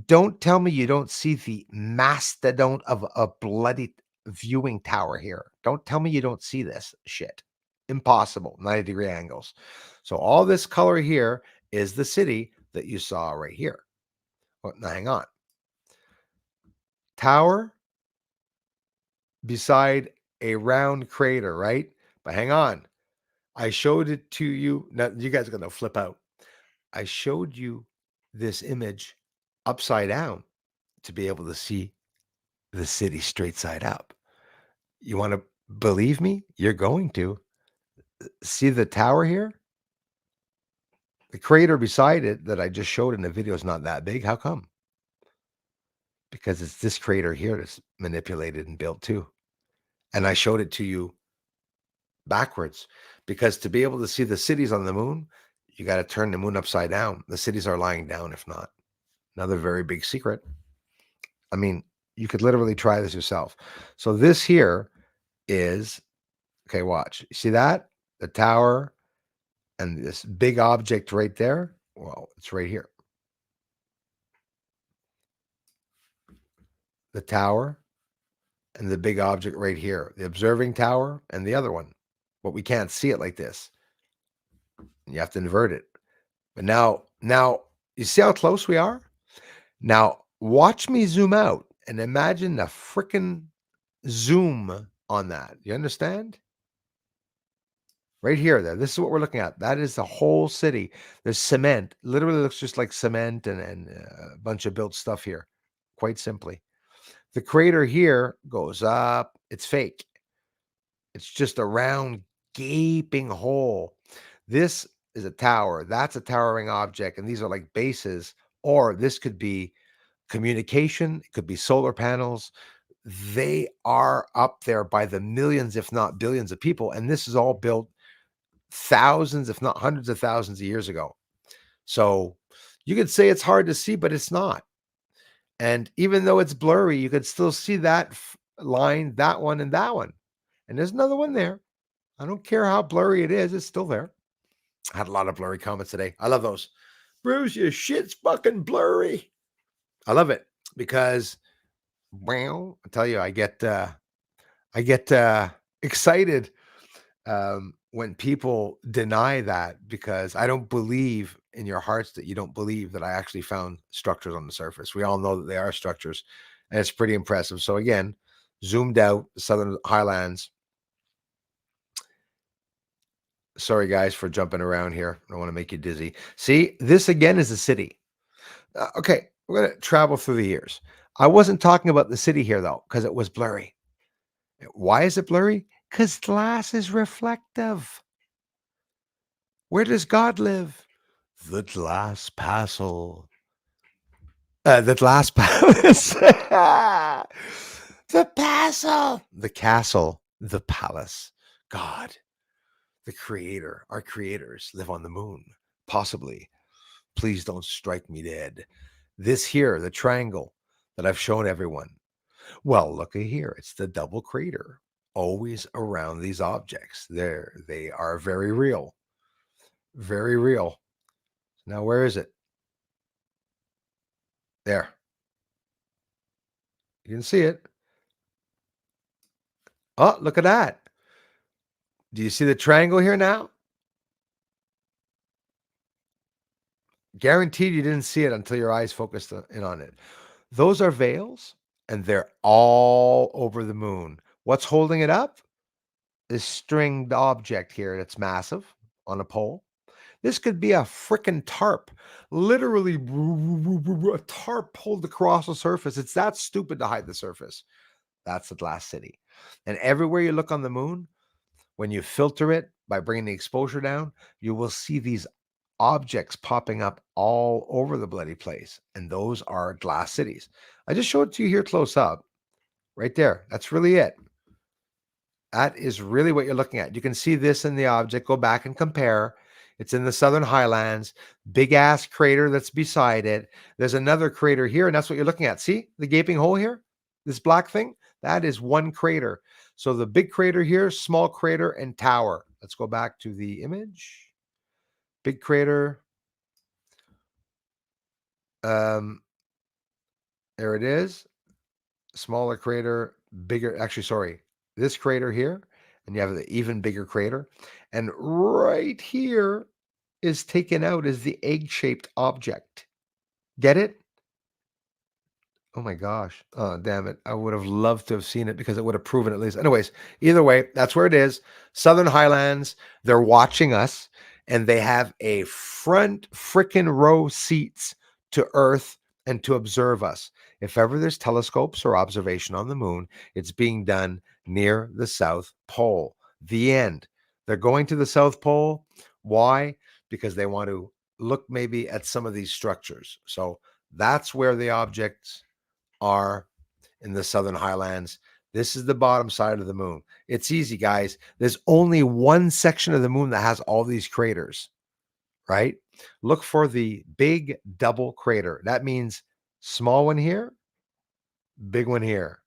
don't tell me you don't see the mastodon of a bloody viewing tower here. Don't tell me you don't see this shit. Impossible. 90-degree angles. So all this color here is the city that you saw right here. Well, now hang on. Tower beside a round crater, right? But hang on. I showed it to you. Now you guys are going to flip out. I showed you this image upside down to be able to see the city straight side up. You want to believe me? You're going to see the tower here. The crater beside it that I just showed in the video is not that big. How come? Because it's this crater here that's manipulated and built too. And I showed it to you backwards because to be able to see the cities on the moon, you got to turn the moon upside down. The cities are lying down, if not. Another very big secret. I mean, you could literally try this yourself. So this here is, okay, watch. You see that? The tower and this big object right there. Well, it's right here. The tower and the big object right here. The observing tower and the other one. But we can't see it like this. You have to invert it. But now, you see how close we are? Now, watch me zoom out and imagine the freaking zoom on that. You understand? Right here, there. This is what we're looking at. That is the whole city. There's cement. Literally looks just like cement and a bunch of built stuff here. Quite simply. The crater here goes up. It's fake. It's just a round, gaping hole. This is a tower. That's a towering object. And these are like bases. Or this could be communication. It could be solar panels. They are up there by the millions, if not billions of people. And this is all built thousands, if not hundreds of thousands of years ago. So you could say it's hard to see, but it's not. And even though it's blurry, you could still see that line, that one, and that one. And there's another one there. I don't care how blurry it is. It's still there. I had a lot of blurry comments today. I love those. Bruce, your shit's fucking blurry. I love it because, well, I tell you, I get excited when people deny that, because I don't believe in your hearts that you don't believe that I actually found structures on the surface. We all know that they are structures, and it's pretty impressive. So again, zoomed out the Southern Highlands. Sorry, guys, for jumping around here. I don't want to make you dizzy. See, this again is a city. Okay, we're going to travel through the years. I wasn't talking about the city here, though, because it was blurry. Why is it blurry? Because glass is reflective. Where does God live? The glass castle. The glass palace. The castle. The castle. The palace. God, the creator, our creators live on the moon. Possibly. Please don't strike me dead. This here, the triangle that I've shown everyone. Well, looky here. It's the double crater. Always around these objects. There, they are very real. Very real. Now, where is it? There. You can see it. Oh, look at that. Do you see the triangle here now? Guaranteed you didn't see it until your eyes focused in on it. Those are veils, and they're all over the moon. What's holding it up? This stringed object here that's massive on a pole. This could be a frickin' tarp. Literally, a tarp pulled across the surface. It's that stupid to hide the surface. That's the glass city. And everywhere you look on the moon, when you filter it by bringing the exposure down, you will see these objects popping up all over the bloody place. And those are glass cities. I just showed it to you here close up. Right there. That's really it. That is really what you're looking at. You can see this in the object. Go back and compare. It's in the Southern Highlands. Big ass crater that's beside it. There's another crater here, and that's what you're looking at. See the gaping hole here? This black thing? That is one crater. So the big crater here, small crater, and tower. Let's go back to the image. Big crater. There it is. Smaller crater, bigger. Actually, sorry. This crater here, and you have the even bigger crater. And right here is taken out as the egg-shaped object. Get it? Oh my gosh. Oh, damn it. I would have loved to have seen it because it would have proven at least. Anyways, either way, that's where it is. Southern Highlands. They're watching us, and they have a front frickin' row seats to Earth and to observe us. If ever there's telescopes or observation on the moon, it's being done near the South Pole. The end. They're going to the South Pole. Why? Because they want to look maybe at some of these structures. So that's where the objects are in the Southern Highlands. This is the bottom side of the moon. It's easy, guys. There's only one section of the moon that has all these craters, right? Look for the big double crater. That means small one here, big one here.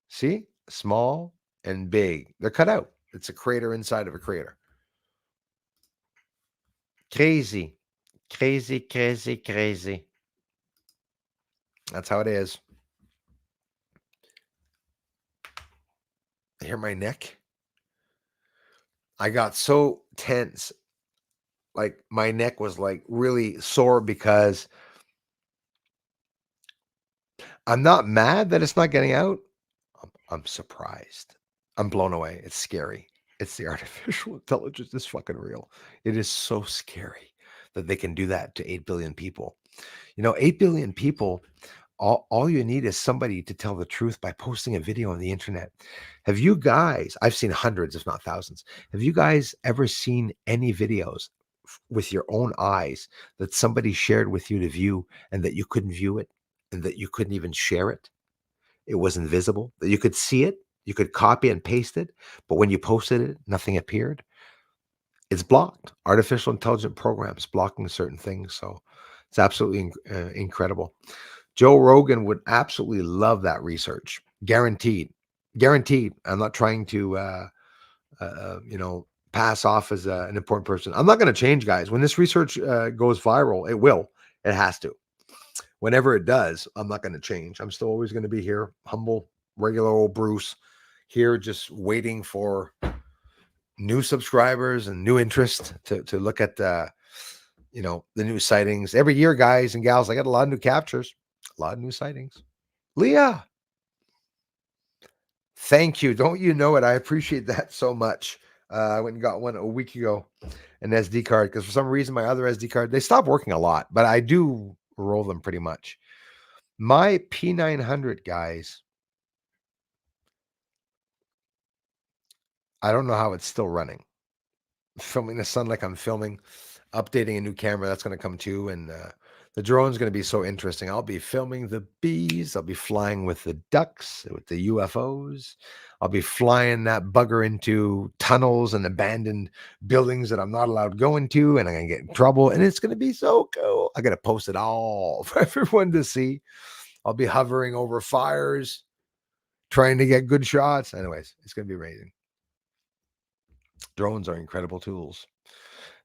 See? Small and big. They're cut out. It's a crater inside of a crater. Crazy. Crazy, crazy, crazy. That's how it is. Hear my neck? I got so tense. Like my neck was like really sore because I'm not mad that it's not getting out. I'm surprised. I'm blown away. It's scary. It's the artificial intelligence is fucking real. It is so scary that they can do that to 8 billion people. 8 billion people, all you need is somebody to tell the truth by posting a video on the internet. Have you guys, I've seen hundreds, if not thousands, have you guys ever seen any videos with your own eyes that somebody shared with you to view and that you couldn't view it and that you couldn't even share it? It was invisible, that you could see it, you could copy and paste it, but when you posted it, nothing appeared. It's blocked. Artificial intelligence programs blocking certain things. So it's absolutely incredible. Joe Rogan would absolutely love that research. Guaranteed. Guaranteed. I'm not trying to, pass off as an important person. I'm not going to change, guys. When this research goes viral, it will. It has to. Whenever it does, I'm not going to change. I'm still always going to be here, humble, regular old Bruce, here just waiting for new subscribers and new interest to look at the new sightings. Every year, guys and gals, I got a lot of new captures, a lot of new sightings. Leah, thank you. Don't you know it? I appreciate that so much. I went and got one a week ago, an SD card, because for some reason my other SD card, they stopped working a lot, but I do roll them pretty much. My P900, guys, I don't know how it's still running. Filming the sun like I'm filming, updating a new camera that's going to come too, and the drone's going to be so interesting. I'll be filming the bees. I'll be flying with the ducks, with the UFOs. I'll be flying that bugger into tunnels and abandoned buildings that I'm not allowed to go into, and I'm going to get in trouble. And it's going to be so cool. I got to post it all for everyone to see. I'll be hovering over fires, trying to get good shots. Anyways, it's going to be amazing. Drones are incredible tools.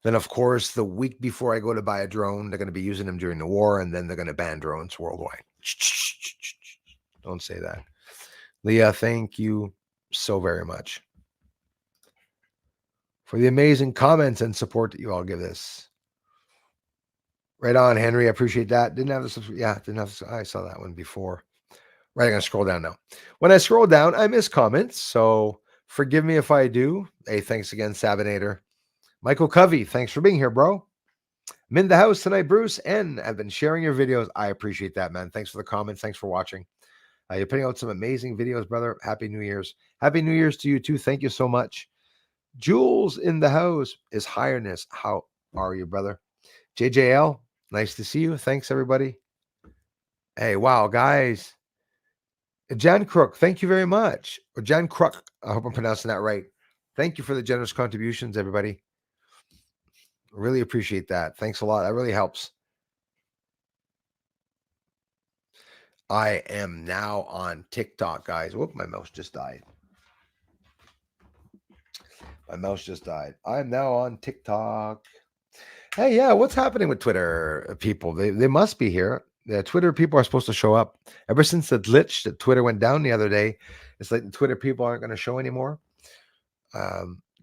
Then, of course, the week before I go to buy a drone, they're going to be using them during the war, and then they're going to ban drones worldwide. Don't say that. Leah, thank you so very much for the amazing comments and support that you all give this. Right on, Henry. I appreciate that. Didn't have this. Yeah, didn't have. I saw that one before. Right, I'm going to scroll down now. When I scroll down, I miss comments, so forgive me if I do. Hey, thanks again, Sabinator. Michael Covey, thanks for being here, bro. I'm in the house tonight, Bruce, and I've been sharing your videos. I appreciate that, man. Thanks for the comments. Thanks for watching. You're putting out some amazing videos, brother. Happy New Year's. Happy New Year's to you, too. Thank you so much. Jules in the house is Highness. How are you, brother? JJL, nice to see you. Thanks, everybody. Hey, wow, guys. Jan Crook, thank you very much. Or Jan Crook, I hope I'm pronouncing that right. Thank you for the generous contributions, everybody. Really appreciate that. Thanks a lot. That really helps. I am now on TikTok, guys. Whoop, my mouse just died. My mouse just died. I'm now on TikTok. Hey, yeah, what's happening with Twitter people? They must be here. The Twitter people are supposed to show up. Ever since the glitch that Twitter went down the other day, it's like the Twitter people aren't going to show anymore.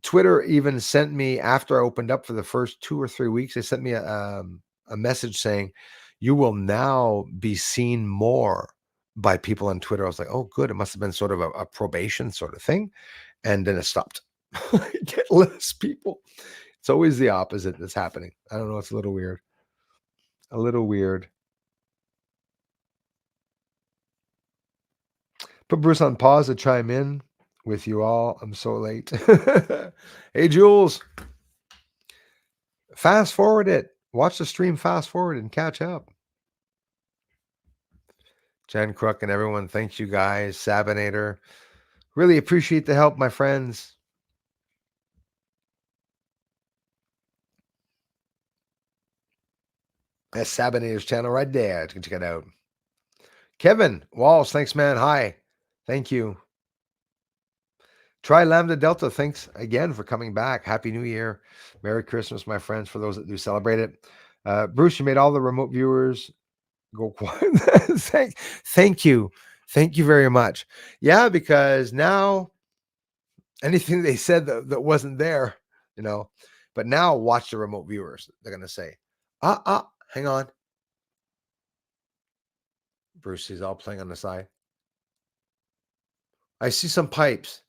Twitter even sent me, after I opened up for the first 2 or 3 weeks, they sent me a message saying, you will now be seen more by people on Twitter. I was like, oh, good. It must have been sort of a probation sort of thing. And then it stopped. Get less people. It's always the opposite that's happening. I don't know. It's a little weird. A little weird. Put Bruce on pause to chime in with you all. I'm so late. Hey, Jules. Fast forward it. Watch the stream fast forward and catch up. Jen Crook and everyone, thanks you guys. Sabinator. Really appreciate the help, my friends. That's Sabinator's channel right there. You can check it out. Kevin Walls, thanks, man. Hi. Thank you. Try Lambda Delta, thanks again for coming back. Happy New Year. Merry Christmas, my friends, for those that do celebrate it. Bruce, you made all the remote viewers go quiet. Thank you. Thank you very much. Yeah, because now anything they said that wasn't there, but now watch the remote viewers. They're going to say, hang on. Bruce is all playing on the side. I see some pipes.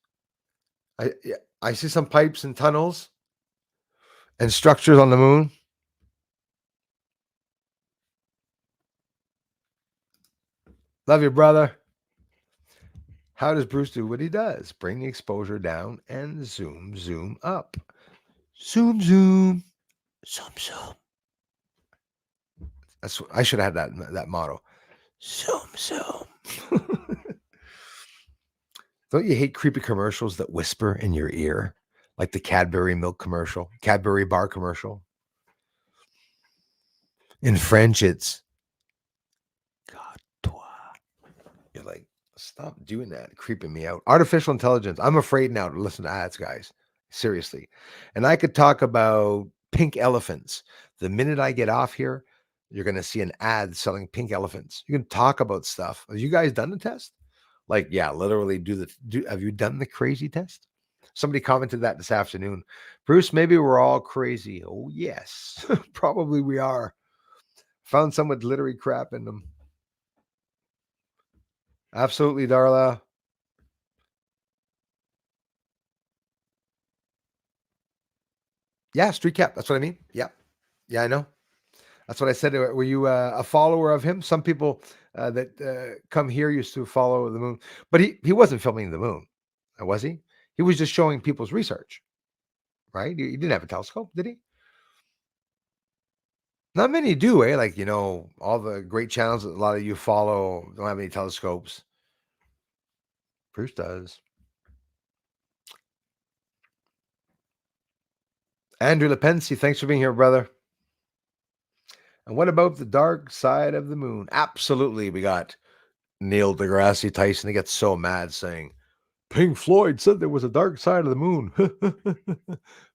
I see some pipes and tunnels and structures on the moon. Love you, brother. How does Bruce do what he does? Bring the exposure down and zoom up. Zoom. I should have had that motto. Zoom. Don't you hate creepy commercials that whisper in your ear? Like the Cadbury milk commercial, Cadbury bar commercial. In French, it's Garde-toi. You're like, stop doing that, creeping me out. Artificial intelligence. I'm afraid now to listen to ads, guys. Seriously. And I could talk about pink elephants. The minute I get off here, you're going to see an ad selling pink elephants. You can talk about stuff. Have you guys done the test? Like, yeah, literally have you done the crazy test? Somebody commented that this afternoon. Bruce, maybe we're all crazy. Oh, yes, probably we are. Found some with glittery crap in them. Absolutely, Darla. Yeah, street cap. That's what I mean. Yeah. Yeah, I know. That's what I said. Were you a follower of him? Some people that come here used to follow the moon, but he wasn't filming the moon, was he? He was just showing people's research, right? He didn't have a telescope, did he? Not many do, eh? Like, all the great channels that a lot of you follow don't have any telescopes. Bruce does. Andrew Lepensi, thanks for being here, brother. And what about the dark side of the moon? Absolutely. We got Neil deGrasse Tyson. He gets so mad saying, Pink Floyd said there was a dark side of the moon.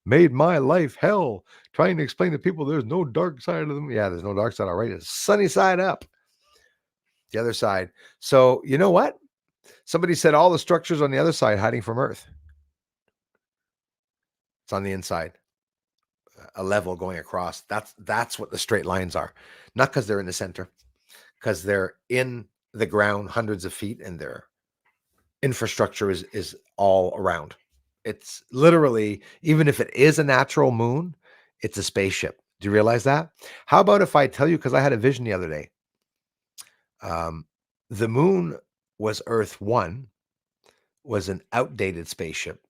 Made my life hell. Trying to explain to people there's no dark side of the moon. Yeah, there's no dark side. All right. It's sunny side up. The other side. So, you know what? Somebody said all the structures on the other side hiding from Earth. It's on the inside. A level going across. That's what the straight lines are. Not because they're in the center, because they're in the ground hundreds of feet and their infrastructure is all around. It's literally, even if it is a natural moon, it's a spaceship. Do you realize that? How about if I tell you, because I had a vision the other day, the moon was Earth 1, was an outdated spaceship,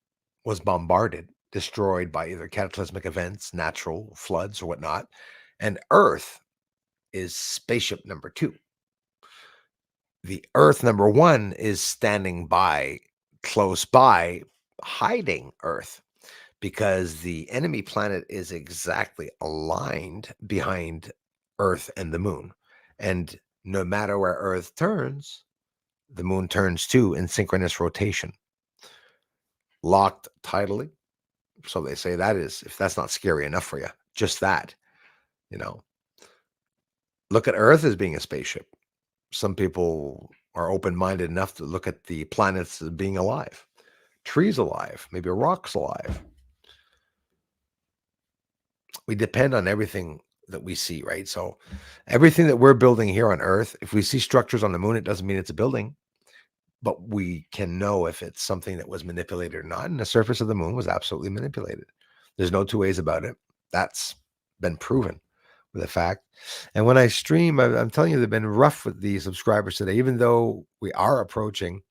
was bombarded, destroyed by either cataclysmic events, natural floods, or whatnot. And Earth is spaceship number 2. The Earth number 1 is standing by, close by, hiding Earth, because the enemy planet is exactly aligned behind Earth and the moon. And no matter where Earth turns, the moon turns too in synchronous rotation. Locked tidally. So they say that is, if that's not scary enough for you, just that, look at Earth as being a spaceship. Some people are open-minded enough to look at the planets as being alive, trees alive, maybe rocks alive. We depend on everything that we see, right? So everything that we're building here on Earth, if we see structures on the moon, it doesn't mean it's a building, but we can know if it's something that was manipulated or not. And the surface of the moon was absolutely manipulated. There's no two ways about it. That's been proven with a fact. And when I stream, I'm telling you, they've been rough with the subscribers today, even though we are approaching.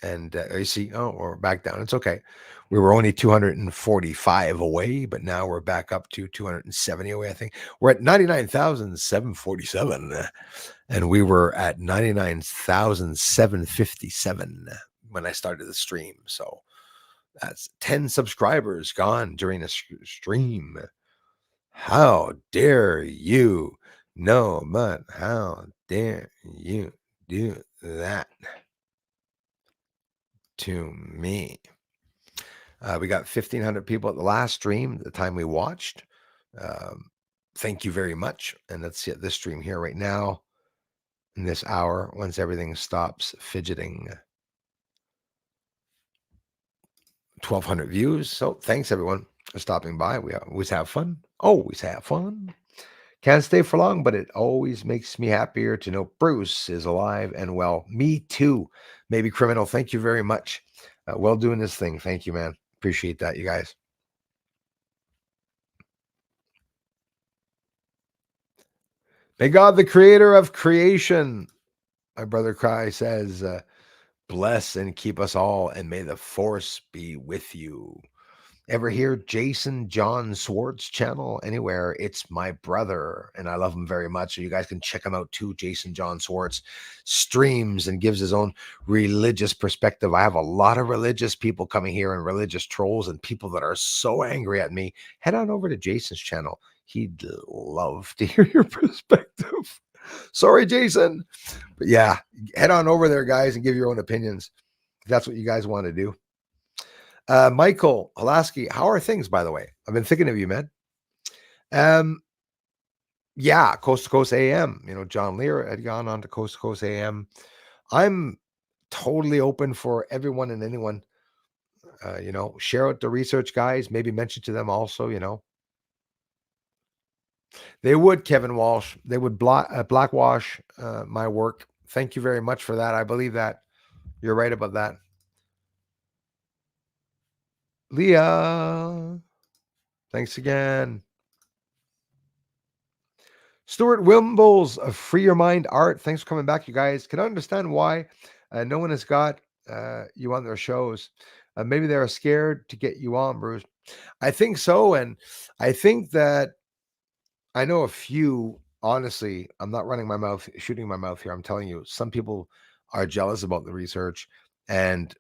And you see, we're back down. It's okay. We were only 245 away, but now we're back up to 270 away, I think. We're at 99,747, and we were at 99,757 when I started the stream. So that's 10 subscribers gone during a stream. How dare you? No, but how dare you do that to me? We got 1,500 people at the last stream, the time we watched. Thank you very much. And let's see at this stream here right now, in this hour, once everything stops fidgeting. 1,200 views. So thanks, everyone, for stopping by. We always have fun. Always have fun. Can't stay for long, but it always makes me happier to know Bruce is alive and well. Me too. Maybe criminal. Thank you very much. Well doing this thing. Thank you, man. Appreciate that, you guys. May God, the creator of creation, my brother Cry says, bless and keep us all, and may the force be with you. Ever hear Jason John Swartz channel anywhere? It's my brother, and I love him very much. So you guys can check him out too. Jason John Swartz streams and gives his own religious perspective. I have a lot of religious people coming here and religious trolls and people that are so angry at me. Head on over to Jason's channel. He'd love to hear your perspective. Sorry, Jason. But yeah, head on over there, guys, and give your own opinions. If that's what you guys want to do. Michael Halaski, how are things, by the way? I've been thinking of you, man. Yeah, Coast to Coast AM. John Lear had gone on to Coast to Coast AM. I'm totally open for everyone and anyone. Share out the research, guys. Maybe mention to them also. They would, Kevin Walsh. They would blackwash my work. Thank you very much for that. I believe that. You're right about that. Leah, thanks again. Stuart Wimbles of Free Your Mind Art. Thanks for coming back, you guys. Can I understand why no one has got you on their shows? Maybe they're scared to get you on, Bruce. I think so, and I think that I know a few. Honestly, I'm not running my mouth, shooting my mouth here. I'm telling you, some people are jealous about the research, and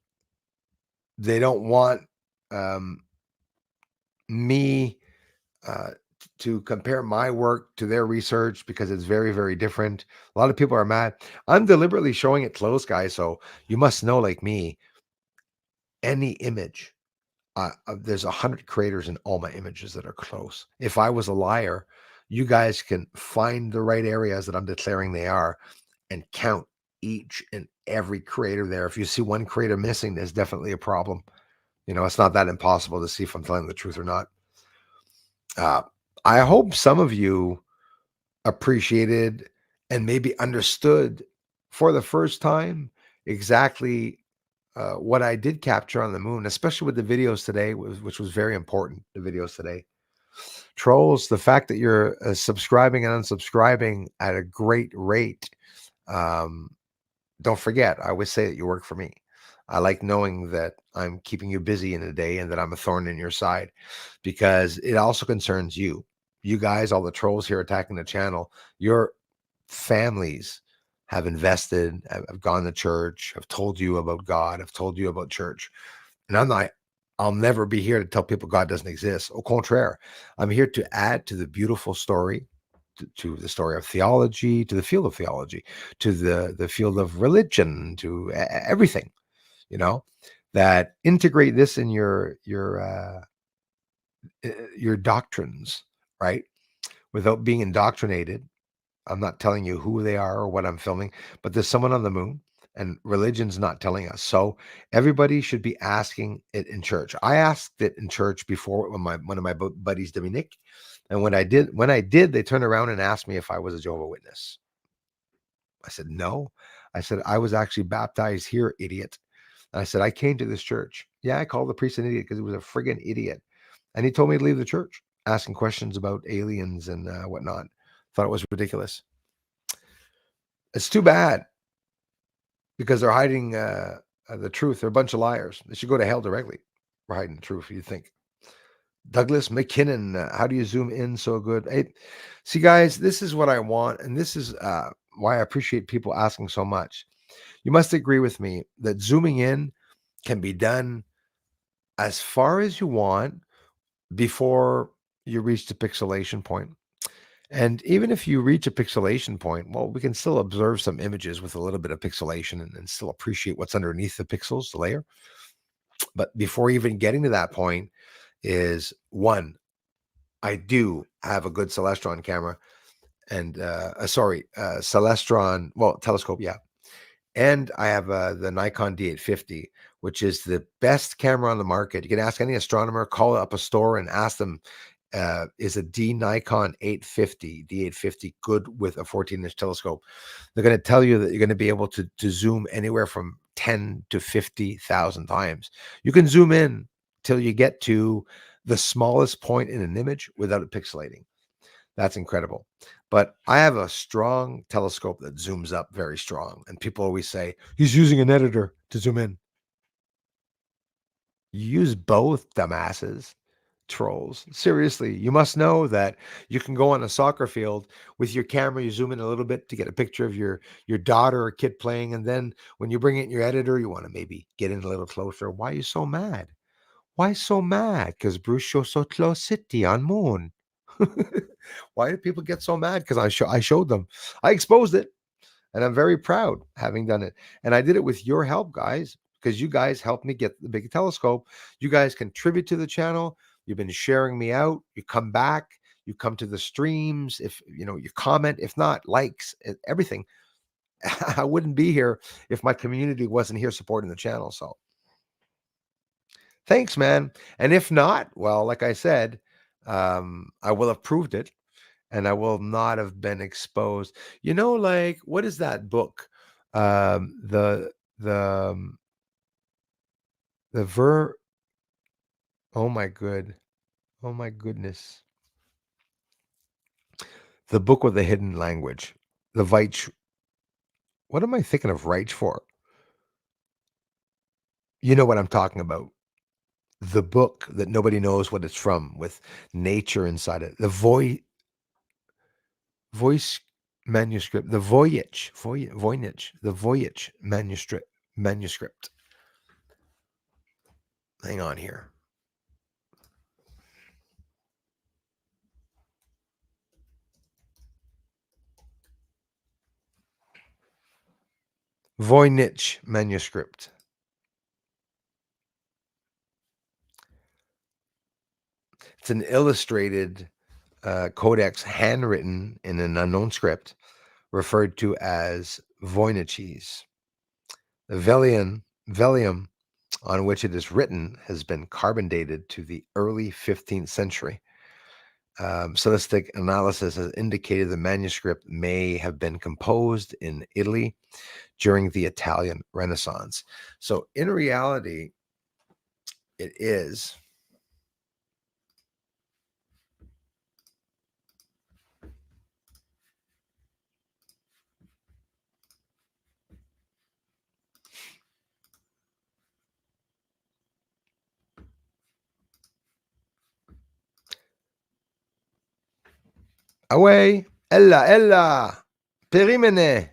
they don't want um, me uh, to compare my work to their research because it's very, very different. A lot of people are mad. I'm deliberately showing it close, guys. So you must know, like me, any image. There's 100 creators in all my images that are close. If I was a liar, you guys can find the right areas that I'm declaring they are and count each and every creator there. If you see one creator missing, there's definitely a problem. It's not that impossible to see if I'm telling the truth or not. Uh, I hope some of you appreciated and maybe understood for the first time exactly what I did capture on the moon, especially with the videos today, which was very important. The videos today, trolls, the fact that you're subscribing and unsubscribing at a great rate. Um, don't forget, I always say that you work for me. I like knowing that I'm keeping you busy in the day and that I'm a thorn in your side because it also concerns you. You guys, all the trolls here attacking the channel, your families have invested, have gone to church, have told you about God, have told you about church. And I'll never be here to tell people God doesn't exist. Au contraire, I'm here to add to the beautiful story, to the story of theology, to the field of theology, to the field of religion, to everything, you know, that integrate this in your doctrines, right? Without being indoctrinated. I'm not telling you who they are or what I'm filming, but there's someone on the moon and religion's not telling us. So everybody should be asking it in church. I asked it in church before when one of my buddies, Dominic, and when I did, they turned around and asked me if I was a Jehovah's Witness. I said, no. I said, I was actually baptized here, idiot. And I said, I came to this church. Yeah, I called the priest an idiot because he was a friggin' idiot. And he told me to leave the church, asking questions about aliens and whatnot. Thought it was ridiculous. It's too bad because they're hiding the truth. They're a bunch of liars. They should go to hell directly for hiding the truth, you think. Douglas McKinnon, how do you zoom in so good? Hey, see, guys, this is what I want. And this is why I appreciate people asking so much. You must agree with me that zooming in can be done as far as you want before you reach the pixelation point. And even if you reach a pixelation point, well, we can still observe some images with a little bit of pixelation and still appreciate what's underneath the pixels, the layer. But before even getting to that point is one, I do have a good Celestron camera and Celestron, well, telescope, yeah. And I have the Nikon D850, which is the best camera on the market. You can ask any astronomer, call up a store and ask them, is a Nikon 850, D850 good with a 14-inch telescope? They're going to tell you that you're going to be able to zoom anywhere from 10 to 50,000 times. You can zoom in till you get to the smallest point in an image without it pixelating. That's incredible. But I have a strong telescope that zooms up very strong. And people always say, he's using an editor to zoom in. You use both, dumbasses, trolls. Seriously, you must know that you can go on a soccer field with your camera, you zoom in a little bit to get a picture of your daughter or kid playing. And then when you bring it in your editor, you want to maybe get in a little closer. Why are you so mad? Why so mad? Because Bruce shows so close city on moon. Why do people get so mad? Because I showed them. I exposed it, and I'm very proud having done it. And I did it with your help, guys, because you guys helped me get the big telescope. You guys contribute to the channel. You've been sharing me out. You come back. You come to the streams. If you comment. If not, likes, everything. I wouldn't be here if my community wasn't here supporting the channel. So thanks, man. And if not, well, like I said, I will have proved it and I will not have been exposed. Like what is that book? Um, the the um, the ver. Oh my goodness, the book with the hidden language. The Veitch. What am I thinking of Reich for? You know what I'm talking about. the book that nobody knows what it's from with nature inside it. The voice manuscript, the voyage, the voyage manuscript. Hang on here. Voynich manuscript. It's an illustrated codex handwritten in an unknown script referred to as Voyniches. The velium on which it is written has been carbon dated to the early 15th century. Stylistic analysis has indicated the manuscript may have been composed in Italy during the Italian Renaissance. So, in reality, it is. Away, ella, perimene.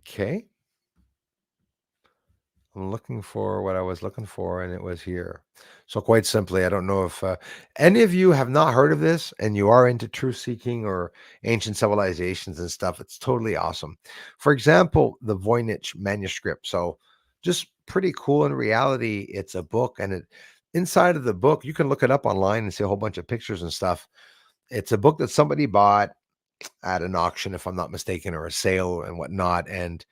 Okay. I'm looking for what I was looking for, and it was here. So, quite simply, I don't know if any of you have not heard of this and you are into truth seeking or ancient civilizations and stuff. It's totally awesome. For example, the Voynich manuscript. So, just pretty cool. In reality, it's a book, and inside of the book, you can look it up online and see a whole bunch of pictures and stuff. It's a book that somebody bought at an auction, if I'm not mistaken, or a sale and whatnot. And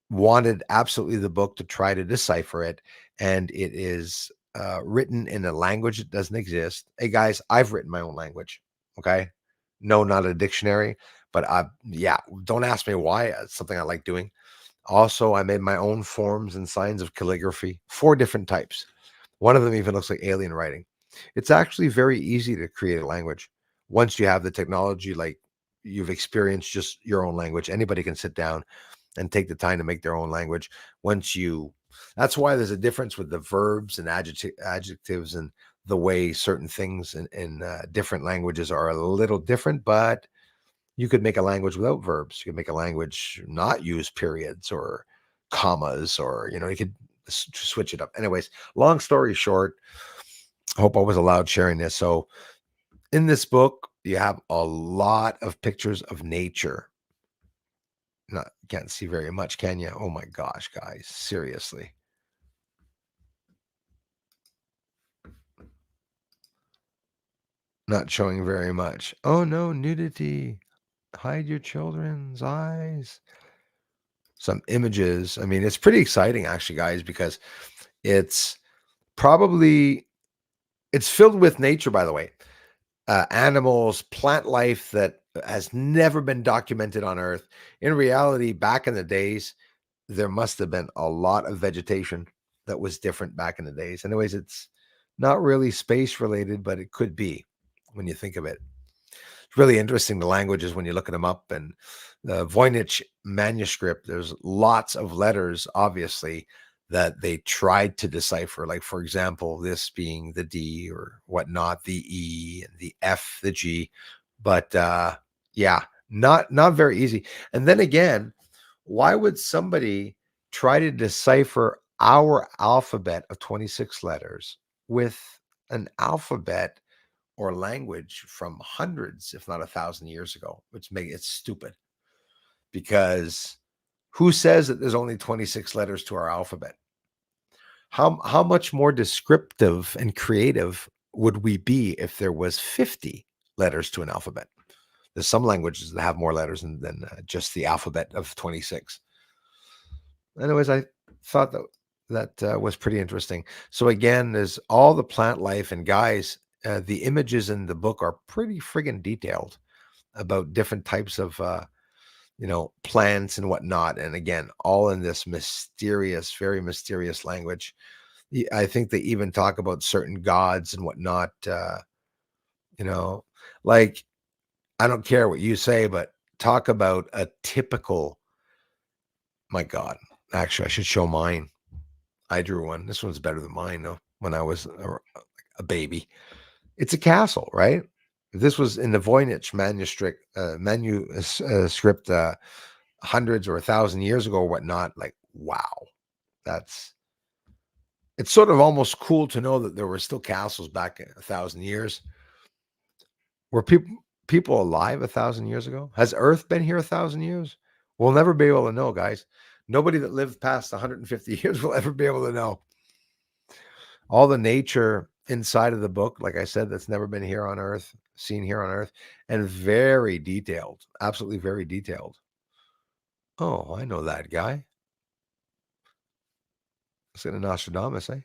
wanted absolutely the book to try to decipher it, and it is written in a language that doesn't exist. Hey guys, I've written my own language. Okay, no, not a dictionary, but yeah, don't ask me why. It's something I like doing. Also, I made my own forms and signs of calligraphy, 4 different types. One of them even looks like alien writing. It's actually very easy to create a language once you have the technology. Like, you've experienced just your own language, anybody can sit down and take the time to make their own language. Once you That's why there's a difference with the verbs and adjectives and the way certain things in different languages are a little different. But you could make a language without verbs. You could make a language not use periods or commas, or you could switch it up. Anyways, long story short, I hope I was allowed sharing this. So in this book, you have a lot of pictures of nature. Not Can't see very much, can you? Oh my gosh, guys, seriously. Not showing very much. Oh no, nudity. Hide your children's eyes. Some images. I mean, it's pretty exciting actually, guys, because it's probably it's filled with nature, by the way. Animals, plant life that has never been documented on Earth. In reality, back in the days, there must have been a lot of vegetation that was different back in the days. Anyways, it's not really space related, but it could be when you think of it. It's really interesting, the languages, when you look at them up. And the Voynich manuscript, there's lots of letters, obviously, that they tried to decipher. Like, for example, this being the D or whatnot, the E and the F, the G. But yeah, not very easy. And then again, why would somebody try to decipher our alphabet of 26 letters with an alphabet or language from hundreds, if not 1,000 years ago? Which makes it stupid, because who says that there's only 26 letters to our alphabet? How much more descriptive and creative would we be if there was 50 letters to an alphabet? There's some languages that have more letters than just the alphabet of 26. Anyways, I thought that was pretty interesting. So again, there's all the plant life, and guys, the images in the book are pretty friggin' detailed about different types of plants and whatnot. And again, all in this mysterious, very mysterious language. I think they even talk about certain gods and whatnot. You know, like, I don't care what you say, but talk about a typical My God. Actually, I should show mine. I drew one. This one's better than mine, though, when I was a baby. It's a castle, right? If this was in the Voynich manuscript hundreds or 1,000 years ago or whatnot, like, wow. That's it's sort of almost cool to know that there were still castles back 1,000 years. Were people alive 1,000 years ago? Has Earth been here 1,000 years? We'll never be able to know, guys. Nobody that lived past 150 years will ever be able to know. All the nature inside of the book, like I said, that's never been here on Earth, seen here on Earth, and very detailed, absolutely very detailed. Oh, I know that guy. It's in a Nostradamus, eh?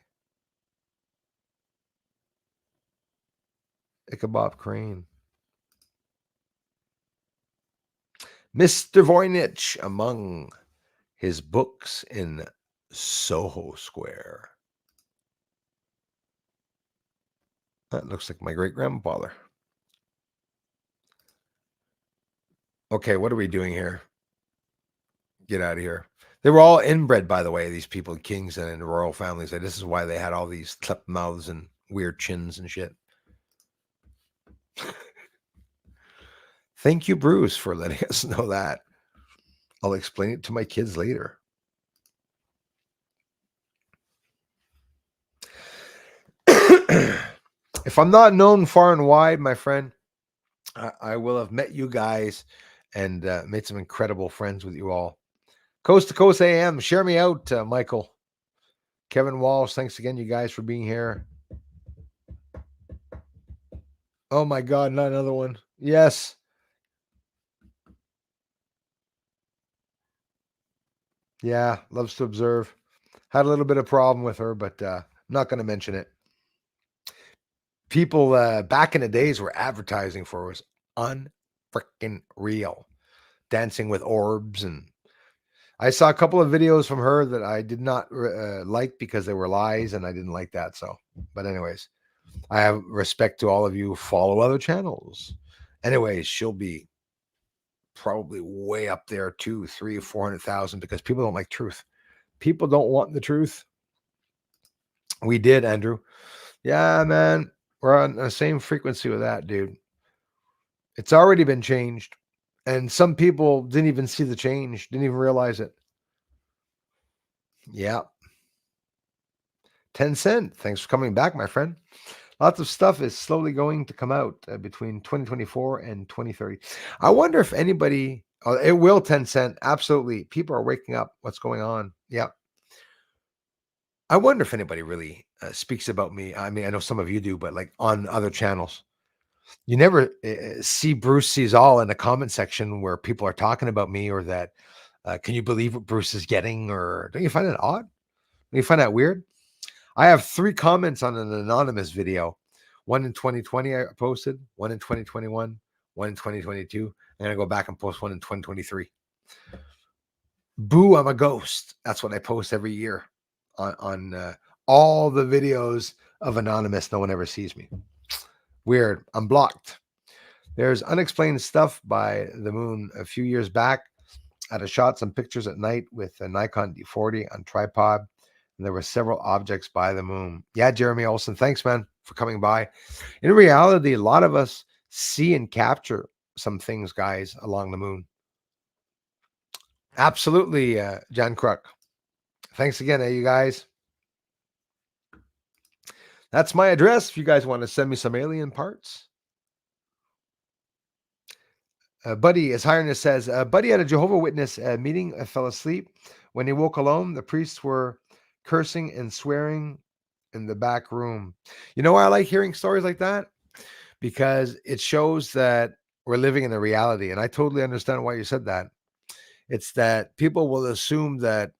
Ichabod Crane. Mr. Voynich among his books in Soho Square. That looks like my great-grandfather. Okay, what are we doing here? Get out of here. They were all inbred, by the way, these people, kings and royal families. And this is why they had all these clipped mouths and weird chins and shit. Thank you, Bruce, for letting us know that. I'll explain it to my kids later. If I'm not known far and wide, my friend, I will have met you guys and made some incredible friends with you all. Coast to Coast AM, share me out, Michael. Kevin Walsh, thanks again, you guys, for being here. Oh my God, not another one. Yes. Yeah, loves to observe. Had a little bit of problem with her, but I'm not going to mention it. People back in the days were advertising for was unfreaking real. Dancing with orbs, and I saw a couple of videos from her that I did not like because they were lies, and I didn't like that. So, but anyways, I have respect to all of you. Follow other channels. Anyways, she'll be probably way up there, 2, 3, 400,000 because people don't like truth. People don't want the truth. We did, Andrew. Yeah, man. We're on the same frequency with that, dude. It's already been changed. And some people didn't even see the change, didn't even realize it. Yeah. 10 cent. Thanks for coming back, my friend. Lots of stuff is slowly going to come out between 2024 and 2030. I wonder if anybody, it will 10 cent. Absolutely. People are waking up. What's going on? Yeah. I wonder if anybody really speaks about me. I mean, I know some of you do, but like on other channels. You never see Bruce sees all in the comment section where people are talking about me or that, can you believe what Bruce is getting? Or don't you find that odd? Don't you find that weird? I have 3 comments on an anonymous video. One in 2020 I posted, one in 2021, one in 2022. I'm going to go back and post one in 2023. Boo, I'm a ghost. That's what I post every year on all the videos of anonymous. No one ever sees me. Weird. I'm blocked. There's unexplained stuff by the moon a few years back. I had shot some pictures at night with a Nikon D40 on tripod, and there were several objects by the moon. Yeah, Jeremy Olson, thanks, man, for coming by. In reality, a lot of us see and capture some things, guys, along the moon. Absolutely, John Kruk. Thanks again, you guys. That's my address if you guys want to send me some alien parts. Buddy, as Highness says, Buddy at a Jehovah Witness meeting fell asleep. When he woke alone, the priests were cursing and swearing in the back room. You know why I like hearing stories like that? Because it shows that we're living in a reality. And I totally understand why you said that. It's that people will assume that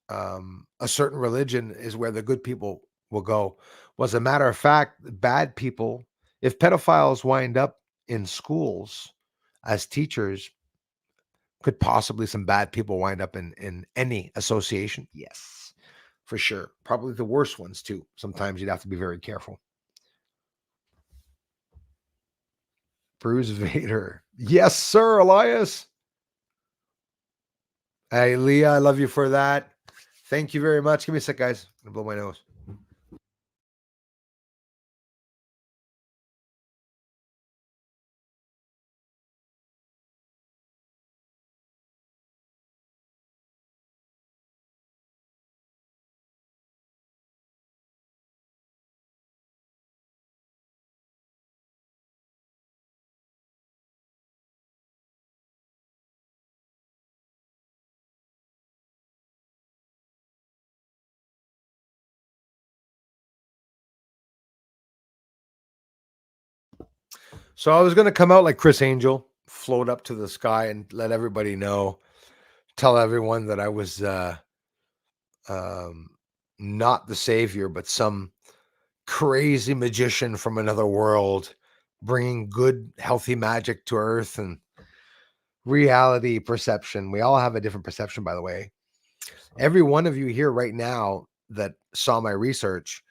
a certain religion is where the good people will go. Well, as a matter of fact, bad people, if pedophiles wind up in schools as teachers, could possibly some bad people wind up in any association? Yes, for sure. Probably the worst ones too. Sometimes you'd have to be very careful. Bruce Vader. Yes, sir, Elias. Hey, Leah, I love you for that. Thank you very much. Give me a sec, guys. I'm gonna blow my nose. So I was gonna come out like Chris Angel, float up to the sky and let everybody know, tell everyone that I was um, not the savior, but some crazy magician from another world, bringing good, healthy magic to Earth and reality perception. We all have a different perception, by the way. Every one of you here right now that saw my research,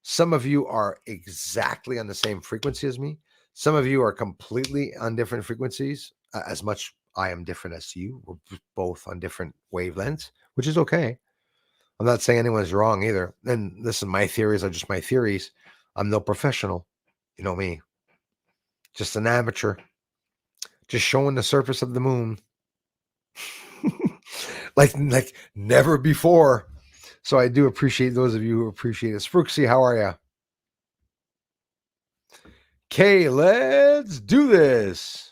some of you are exactly on the same frequency as me. Some of you are completely on different frequencies, as much I am different as you. We're both on different wavelengths, which is okay. I'm not saying anyone's wrong either. And listen, my theories are just my theories. I'm no professional. You know me, just an amateur, just showing the surface of the moon, like never before. So I do appreciate those of you who appreciate it. Sprooksy, how are you? Okay, let's do this.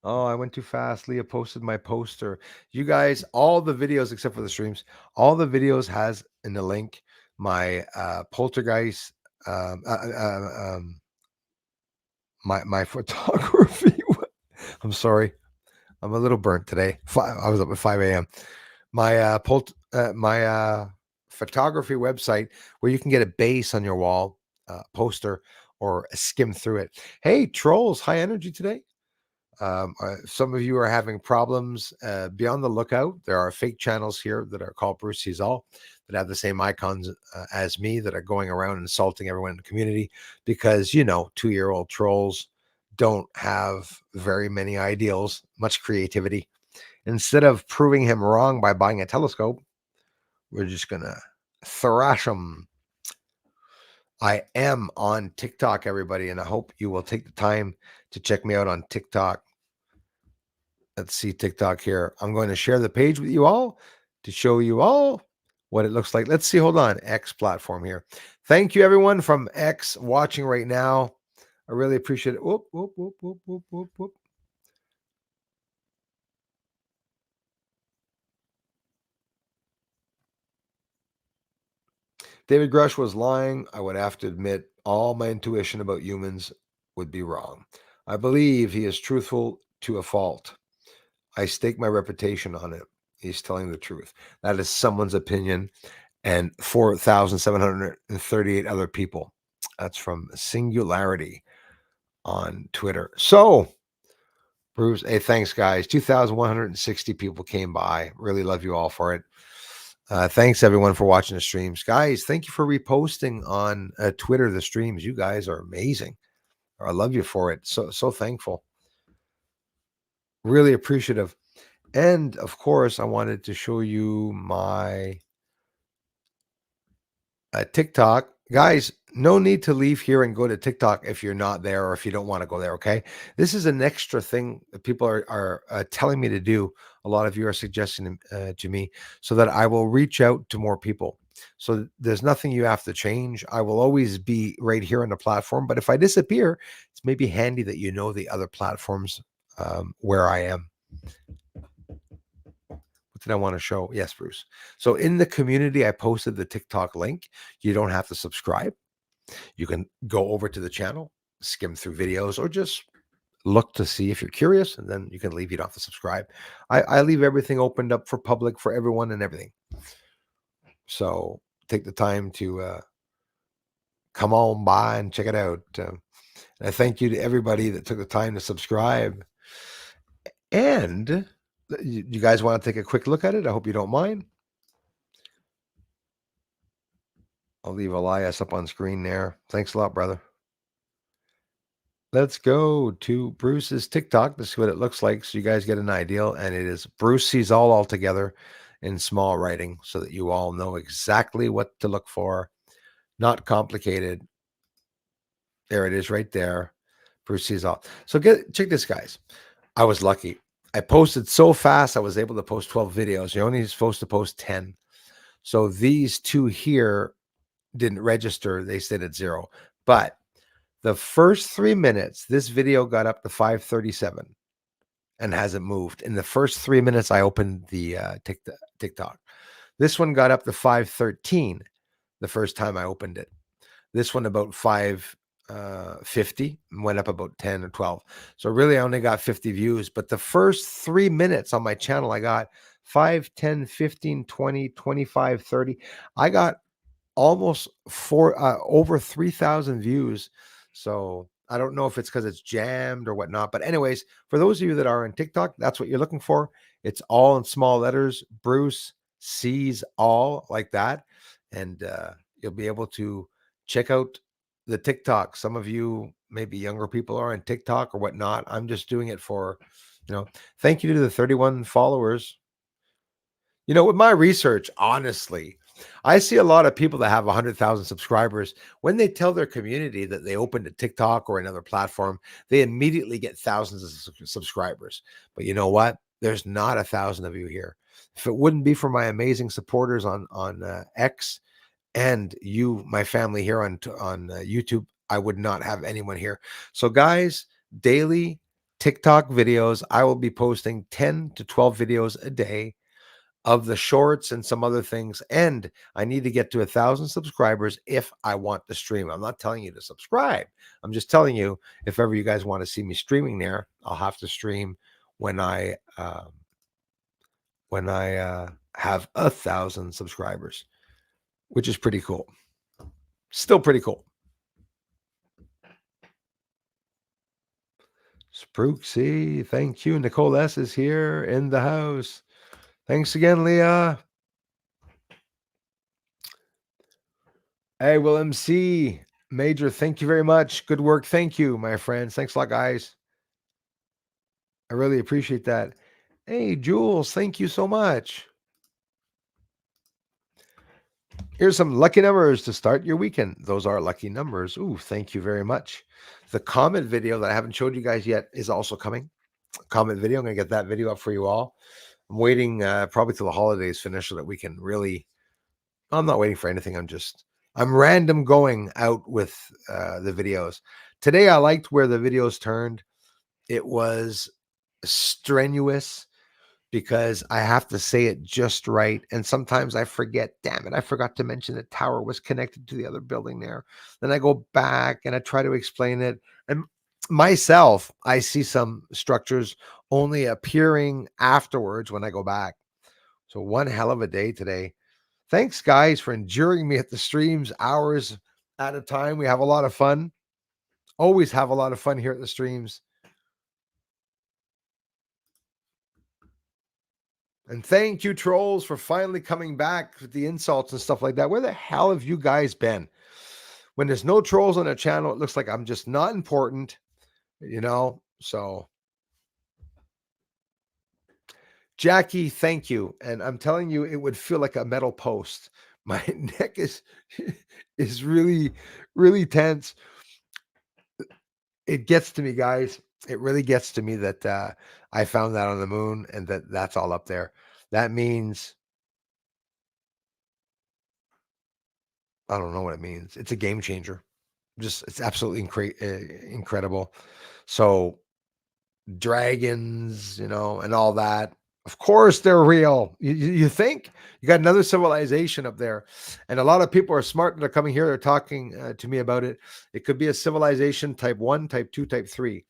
Oh, I went too fast. Leah posted my poster. You guys, all the videos except for the streams, all the videos has in the link my poltergeist, um, uh, uh, um, my photography. I'm sorry, I'm a little burnt today. I was up at 5 a.m. My my photography website where you can get a base on your wall poster or skim through it. Hey, trolls, high energy today. Some of you are having problems. Be on the lookout. There are fake channels here that are called Bruce Sees All that have the same icons as me that are going around insulting everyone in the community because, 2-year-old trolls don't have very many ideals, much creativity. Instead of proving him wrong by buying a telescope, we're just going to thrash him. I am on TikTok, everybody, and I hope you will take the time to check me out on TikTok. Let's see TikTok here. I'm going to share the page with you all to show you all what it looks like. Let's see. Hold on. X platform here. Thank you, everyone from X watching right now. I really appreciate it. Whoop, whoop, whoop, whoop, whoop, whoop, whoop. David Grush was lying. I would have to admit all my intuition about humans would be wrong. I believe he is truthful to a fault. I stake my reputation on it. He's telling the truth. That is someone's opinion and 4,738 other people. That's from Singularity on Twitter. So, Bruce, hey, thanks, guys. 2,160 people came by. Really love you all for it. Thanks, everyone, for watching the streams. Guys, thank you for reposting on Twitter the streams. You guys are amazing. I love you for it. So thankful. Really appreciative. And, of course, I wanted to show you my TikTok. Guys, no need to leave here and go to TikTok if you're not there or if you don't want to go there, okay? This is an extra thing that people are telling me to do. A lot of you are suggesting to me so that I will reach out to more people. So there's nothing you have to change. I will always be right here on the platform. But if I disappear, it's maybe handy that you know the other platforms where I am. What did I want to show? Yes, Bruce. So in the community, I posted the TikTok link. You don't have to subscribe. You can go over to the channel, skim through videos, or just look to see if you're curious, and then you can leave. You don't have to subscribe. I leave everything opened up for public for everyone and everything. So take the time to come on by and check it out. And I thank you to everybody that took the time to subscribe. And you guys want to take a quick look at it? I hope you don't mind. I'll leave Elias up on screen there. Thanks a lot, brother. Let's go to Bruce's TikTok to see what it looks like so you guys get an idea. And it is Bruce Sees All together in small writing so that you all know exactly what to look for. Not complicated. There it is right there. Bruce Sees All. So check this, guys. I was lucky. I posted so fast, I was able to post 12 videos. You're only supposed to post 10. So these two here didn't register. They stayed at 0. But the first 3 minutes, this video got up to 537 and hasn't moved. In the first 3 minutes, I opened the TikTok. This one got up to 513 the first time I opened it. This one about 550 went up about 10 or 12. So really, I only got 50 views. But the first 3 minutes on my channel, I got 5, 10, 15, 20, 25, 30. I got almost over 3,000 views. So I don't know if it's because it's jammed or whatnot. But anyways, for those of you that are on TikTok, that's what you're looking for. It's all in small letters. Bruce Sees All, like that. And you'll be able to check out the TikTok. Some of you, maybe younger people, are on TikTok or whatnot. I'm just doing it for, thank you to the 31 followers. With my research, honestly, I see a lot of people that have 100,000 subscribers. When they tell their community that they opened a TikTok or another platform, they immediately get thousands of subscribers. But you know what? There's not 1,000 of you here. If it wouldn't be for my amazing supporters on X and you, my family here on YouTube, I would not have anyone here. So guys, daily TikTok videos, I will be posting 10 to 12 videos a day of the shorts and some other things. And I need to get to 1,000 subscribers if I want to stream. I'm not telling you to subscribe. I'm just telling you, if ever you guys want to see me streaming there, I'll have to stream when I have 1,000 subscribers, which is pretty cool. Still pretty cool. Sprooksy, thank you. Nicole S is here in the house. Thanks again, Leah. Hey, Willem C. Major, thank you very much. Good work. Thank you, my friends. Thanks a lot, guys. I really appreciate that. Hey, Jules, thank you so much. Here's some lucky numbers to start your weekend. Those are lucky numbers. Ooh, thank you very much. The comment video that I haven't showed you guys yet is also coming. Comment video. I'm going to get that video up for you all. I'm waiting probably till the holidays finish so that we can really. I'm not waiting for anything. I'm random going out with the videos. Today, I liked where the videos turned. It was strenuous because I have to say it just right. And sometimes I forget, damn it, I forgot to mention the tower was connected to the other building there. Then I go back and I try to explain it. And myself, I see some structures only appearing afterwards when I go back. So one hell of a day today. Thanks, guys, for enduring me at the streams hours at a time. We have a lot of fun. Always have a lot of fun here at the streams. And thank you, trolls, for finally coming back with the insults and stuff like that. Where the hell have you guys been? When there's no trolls on the channel, it looks like I'm just not important, So, Jackie, thank you. And I'm telling you, it would feel like a metal post. My neck is really, really tense. It gets to me, guys. It really gets to me that I found that on the moon and that's all up there. That means I don't know what it means. It's a game changer. It's absolutely incredible. So dragons, and all that. Of course, they're real. You think you got another civilization up there, and a lot of people are smart that are coming here. They're talking to me about it. It could be a civilization type 1, type 2, type 3.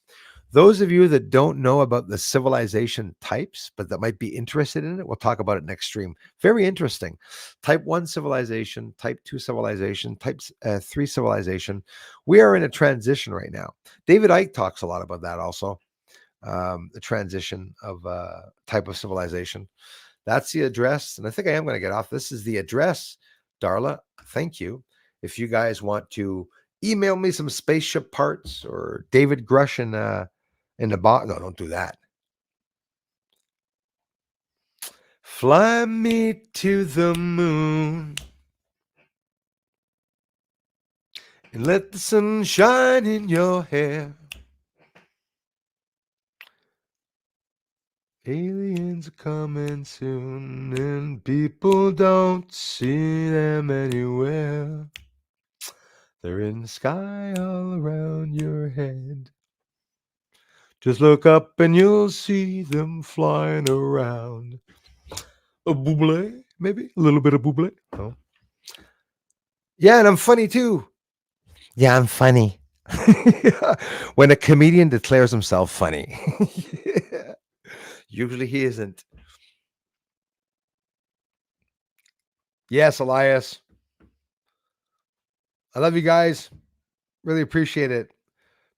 Those of you that don't know about the civilization types, but that might be interested in it, we'll talk about it next stream. Very interesting. Type 1 civilization, type 2 civilization, type 3 civilization. We are in a transition right now. David Icke talks a lot about that also, the transition of type of civilization. That's the address. And I think I am going to get off. This is the address, Darla. Thank you. If you guys want to Email me some spaceship parts or David Grush in the box. No, don't do that. Fly me to the moon and let the sun shine in your hair. Aliens are coming soon and people don't see them anywhere. They're in the sky all around your head. Just look up and you'll see them flying around. A Buble, maybe? A little bit of Buble. Oh. Yeah, and I'm funny too. Yeah, I'm funny. When a comedian declares himself funny. Yeah. Usually he isn't. Yes, Elias. I love you guys. Really appreciate it.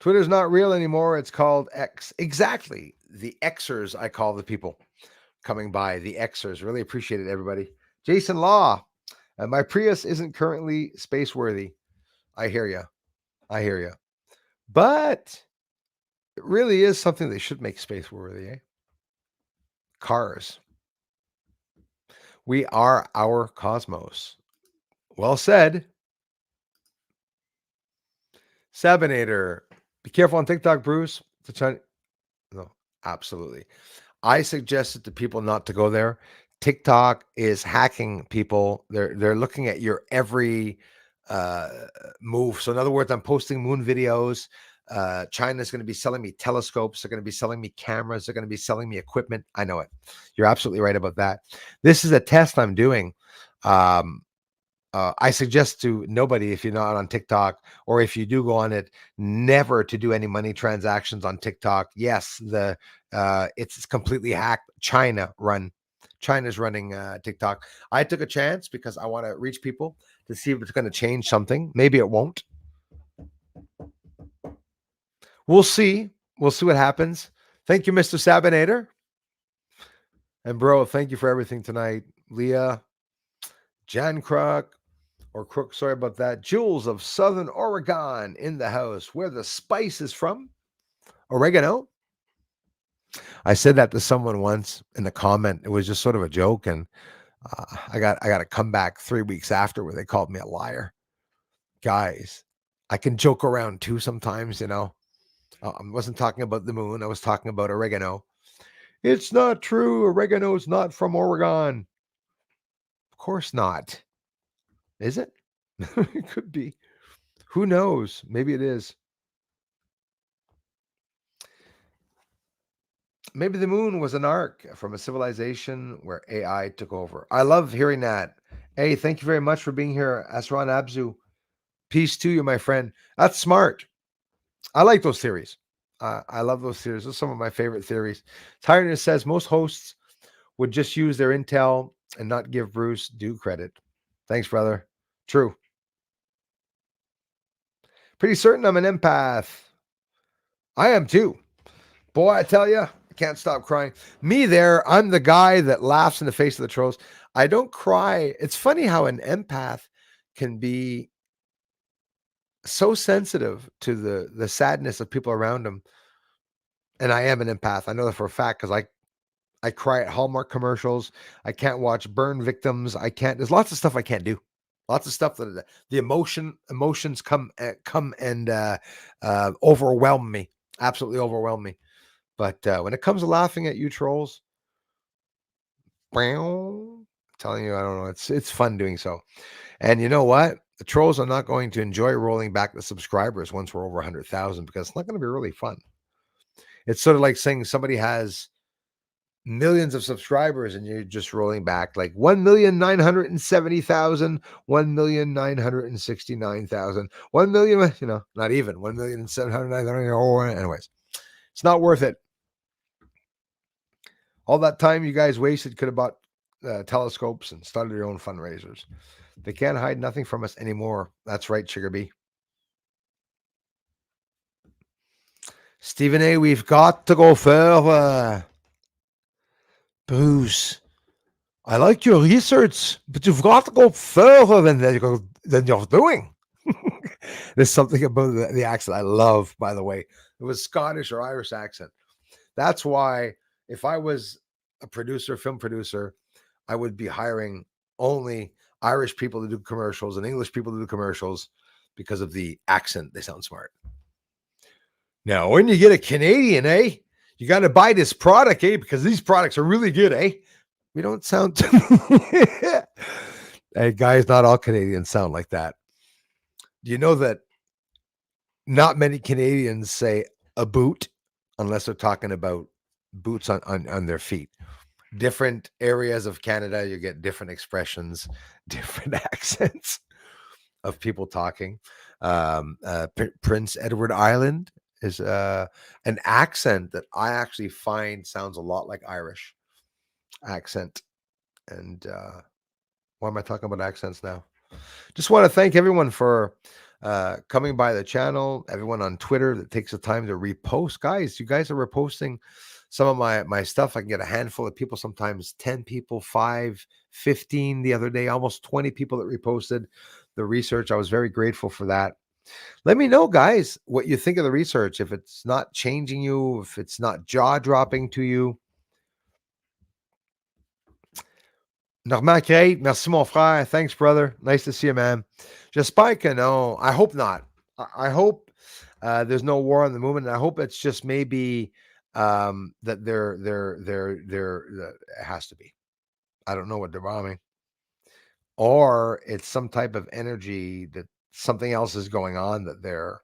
Twitter's not real anymore. It's called X. Exactly. The Xers, I call the people coming by. The Xers. Really appreciate it, everybody. Jason Law. My Prius isn't currently space worthy. I hear you. I hear you. But it really is something they should make space worthy, eh? Cars. We are our cosmos. Well said. Sabinator. Be careful on TikTok, Bruce. No, absolutely. I suggested to people not to go there. TikTok is hacking people. They're looking at your every uh, move. So in other words, I'm posting moon videos. China's going to be selling me telescopes. They're going to be selling me cameras. They're going to be selling me equipment. I know it. You're absolutely right about that. This is a test I'm doing. Um, I suggest to nobody, if you're not on TikTok, or if you do go on it, never to do any money transactions on TikTok. Yes, it's completely hacked. China's running TikTok. I took a chance because I want to reach people to see if it's going to change something. Maybe it won't. We'll see. We'll see what happens. Thank you, Mr. Sabinator. And bro, thank you for everything tonight. Leah, Jan Kruk, or Crook, sorry about that. Jules of Southern Oregon in the house. Where the spice is from? Oregano. I said that to someone once in the comment. It was just sort of a joke, and I got a comeback 3 weeks after where they called me a liar. Guys, I can joke around too sometimes, you know. I wasn't talking about the moon. I was talking about oregano. It's not true. Oregano is not from Oregon. Of course not. Is it? It could be. Who knows? Maybe it is. Maybe the moon was an arc from a civilization where AI took over. I love hearing that. Hey, thank you very much for being here, Asran Abzu. Peace to you, my friend. That's smart. I like those theories. I love those theories. Those are some of my favorite theories. Tyrannus says most hosts would just use their intel and not give Bruce due credit. Thanks, brother. True. Pretty certain I'm an empath. I am too. Boy, I tell you, I can't stop crying. Me there, I'm the guy that laughs in the face of the trolls. I don't cry. It's funny how an empath can be so sensitive to the sadness of people around him. And I am an empath. I know that for a fact because I cry at Hallmark commercials. I can't watch burn victims. I can't. There's lots of stuff I can't do. Lots of stuff that the emotions come and overwhelm me. Absolutely overwhelm me. But when it comes to laughing at you trolls, I'm telling you, I don't know. It's fun doing so. And you know what? The trolls are not going to enjoy rolling back the subscribers once we're over 100,000 because it's not going to be really fun. It's sort of like saying somebody has millions of subscribers and you're just rolling back like 1,970,000, 1,969,000, 1 million, you know, not even 1,790,000. Anyways, it's not worth it. All that time you guys wasted could have bought telescopes and started your own fundraisers. They can't hide nothing from us anymore. That's right, Sugar Bee. Stephen A., we've got to go further. Bruce, I like your research, but you've got to go further than you're doing. There's something about the accent I love, by the way. It was Scottish or Irish accent. That's why if I was a producer, film producer, I would be hiring only Irish people to do commercials and English people to do commercials because of the accent. They sound smart. Now, when you get a Canadian, you got to buy this product, because these products are really good, We don't sound. Hey, guys, not all Canadians sound like that. Do you know that not many Canadians say a boot unless they're talking about boots on their feet? Different areas of Canada, you get different expressions, different accents of people talking. Prince Edward Island is an accent that I actually find sounds a lot like Irish accent. And why am I talking about accents now? Just want to thank everyone for coming by the channel, everyone on Twitter that takes the time to repost. Guys, you guys are reposting some of my stuff. I can get a handful of people, sometimes 10 people, 5, 15 the other day, almost 20 people that reposted the research. I was very grateful for that. Let me know, guys, what you think of the research. If it's not changing you, if it's not jaw-dropping to you. Normand Crate, merci mon frère. Thanks, brother. Nice to see you, man. J'espère que non. I hope not. I hope there's no war on the movement. And I hope it's just maybe that it has to be. I don't know what they're bombing. Or it's some type of energy that something else is going on that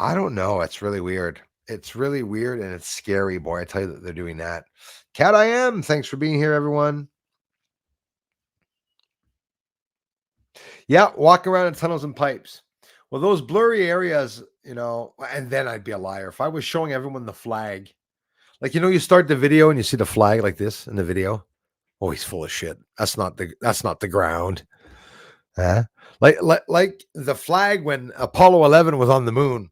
I don't know. It's really weird. It's really weird and it's scary, boy. I tell you that they're doing that. Cat I am. Thanks for being here, everyone. Yeah, walking around in tunnels and pipes. Well, those blurry areas, and then I'd be a liar. If I was showing everyone the flag, like, you start the video and you see the flag like this in the video. Oh, he's full of shit. That's not the ground. Huh? Like the flag when Apollo 11 was on the moon.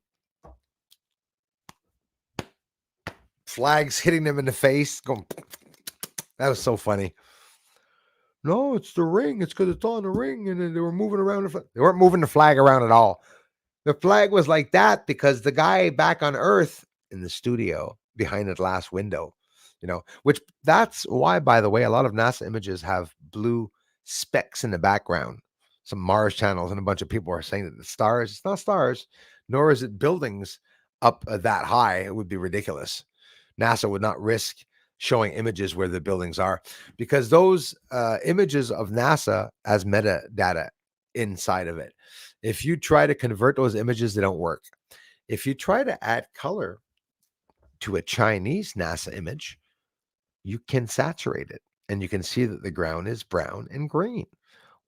Flags hitting them in the face. Going, that was so funny. No, it's the ring. It's because it's on the ring. And then they were moving around the flag. They weren't moving the flag around at all. The flag was like that because the guy back on Earth in the studio behind the glass window, which that's why, by the way, a lot of NASA images have blue specks in the background. Some Mars channels and a bunch of people are saying that the stars, it's not stars, nor is it buildings up that high. It would be ridiculous. NASA would not risk showing images where the buildings are because those images of NASA as metadata inside of it. If you try to convert those images, they don't work. If you try to add color to a Chinese NASA image, you can saturate it and you can see that the ground is brown and green.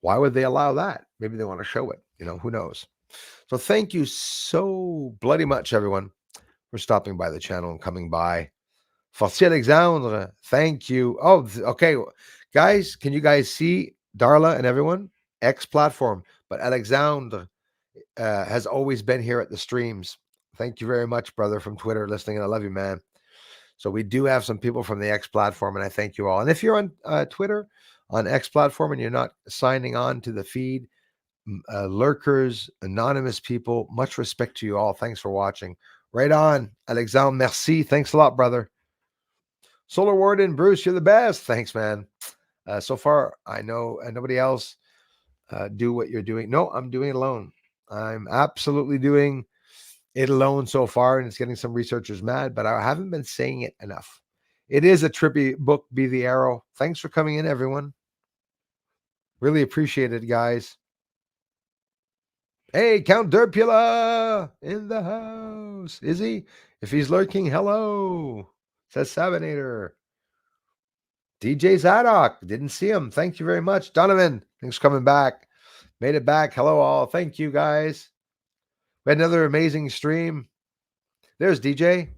Why would they allow that? Maybe they want to show it, who knows? So thank you so bloody much, everyone, for stopping by the channel and coming by. Merci Alexandre, thank you. Oh, okay. Guys, can you guys see Darla and everyone? X platform, but Alexandre has always been here at the streams. Thank you very much, brother, from Twitter listening. And I love you, man. So we do have some people from the X platform, and I thank you all. And if you're on Twitter, on X platform, and you're not signing on to the feed, lurkers, anonymous people, much respect to you all. Thanks for watching. Right on, Alexandre. Merci. Thanks a lot, brother. Solar Warden, Bruce, you're the best. Thanks, man. So far, I know nobody else do what you're doing. No, I'm doing it alone. I'm absolutely doing it alone so far, and it's getting some researchers mad, but I haven't been saying it enough. It is a trippy book, Be the Arrow. Thanks for coming in, everyone. Really appreciate it, guys. Hey, Count Derpula in the house. Is he? If he's lurking, hello. Says Sabinator. DJ Zadok. Didn't see him. Thank you very much. Donovan, thanks for coming back. Made it back. Hello, all. Thank you, guys. We had another amazing stream. There's DJ.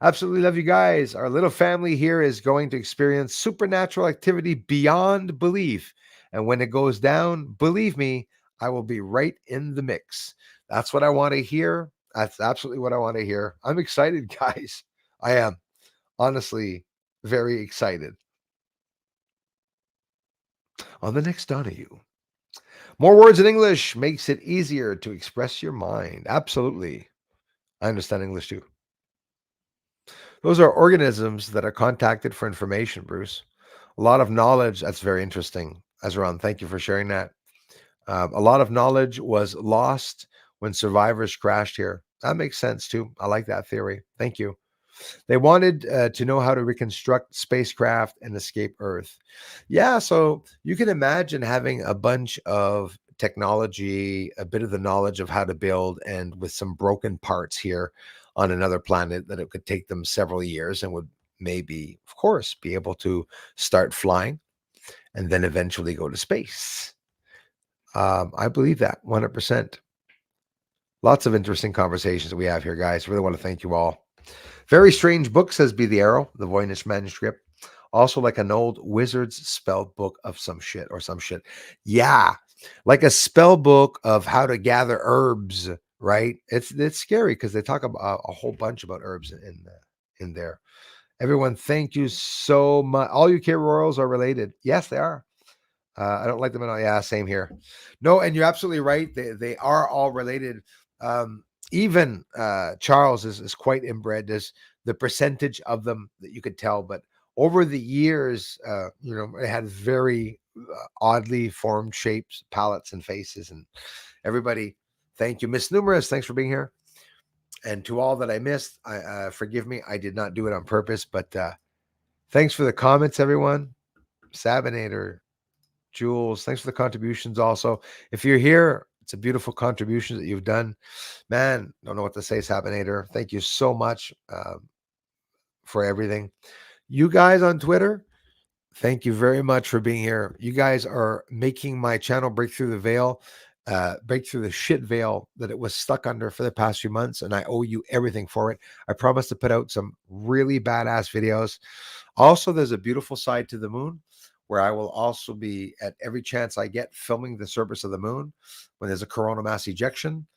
Absolutely love you guys. Our little family here is going to experience supernatural activity beyond belief. And when it goes down, believe me, I will be right in the mix. That's what I want to hear. That's absolutely what I want to hear. I'm excited, guys. I am honestly very excited. On the next Donahue, More words in English makes it easier to express your mind. Absolutely. I understand English too. Those are organisms that are contacted for information, Bruce. A lot of knowledge. That's very interesting. Azran, thank you for sharing that. A lot of knowledge was lost when survivors crashed here. That makes sense too. I like that theory. Thank you. They wanted to know how to reconstruct spacecraft and escape Earth. Yeah, so you can imagine having a bunch of technology, a bit of the knowledge of how to build, and with some broken parts here on another planet, that it could take them several years and would maybe, of course, be able to start flying and then eventually go to space. I believe that 100%. Lots of interesting conversations that we have here, guys. Really want to thank you all. Very strange book, says Be the Arrow, the Voynich manuscript. Also, like an old wizard's spell book of some shit or some shit. Yeah, like a spell book of how to gather herbs. Right? It's scary because they talk about a whole bunch about herbs in there. Everyone, thank you so much. All UK royals are related. Yes, they are. I don't like them at all. Yeah, same here. No, and you're absolutely right. They are all related. Even Charles is quite inbred. There's the percentage of them that you could tell, but over the years, they had very oddly formed shapes, palates, and faces. And everybody, thank you, Miss Numerous. Thanks for being here. And to all that I missed, forgive me. I did not do it on purpose, but thanks for the comments, everyone. Sabinator, Jules, thanks for the contributions also. If you're here, it's a beautiful contribution that you've done. Man, don't know what to say, Sabinator. Thank you so much for everything. You guys on Twitter, thank you very much for being here. You guys are making my channel break through the veil, break through the shit veil that it was stuck under for the past few months, and I owe you everything for it. I promise to put out some really badass videos. Also, there's a beautiful side to the moon where I will also be, at every chance I get, filming the surface of the moon when there's a coronal mass ejection.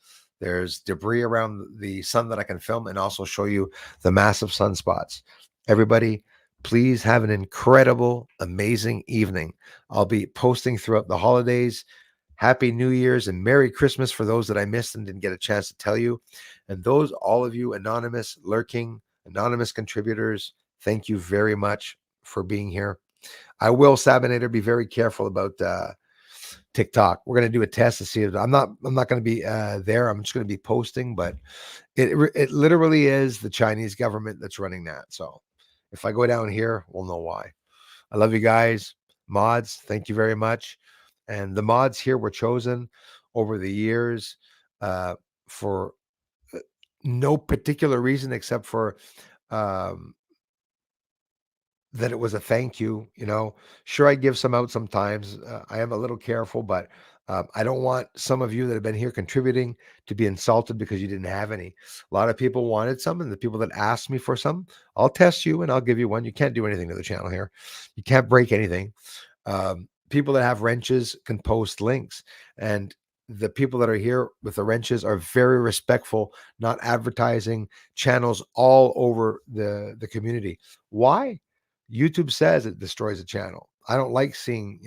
There's debris around the sun that I can film and also show you the massive sunspots. Everybody, please have an incredible, amazing evening. I'll be posting throughout the holidays. Happy New Year's and Merry Christmas for those that I missed and didn't get a chance to tell you. And those, all of you anonymous, lurking, anonymous contributors, thank you very much for being here. I will, Sabinator, be very careful about TikTok. We're going to do a test to see if I'm not going to be there. I'm just going to be posting, but it literally is the Chinese government that's running that. So if I go down here, we'll know why. I love you guys. Mods, thank you very much. And the mods here were chosen over the years for no particular reason except for that it was a thank you. Sure, I give some out sometimes. I am a little careful, but I don't want some of you that have been here contributing to be insulted because you didn't have any. A lot of people wanted some, and the people that asked me for some, I'll test you and I'll give you one. You can't do anything to the channel here. You can't break anything. People that have wrenches can post links, and the people that are here with the wrenches are very respectful, not advertising channels all over the community. Why? YouTube says it destroys a channel. I don't like seeing,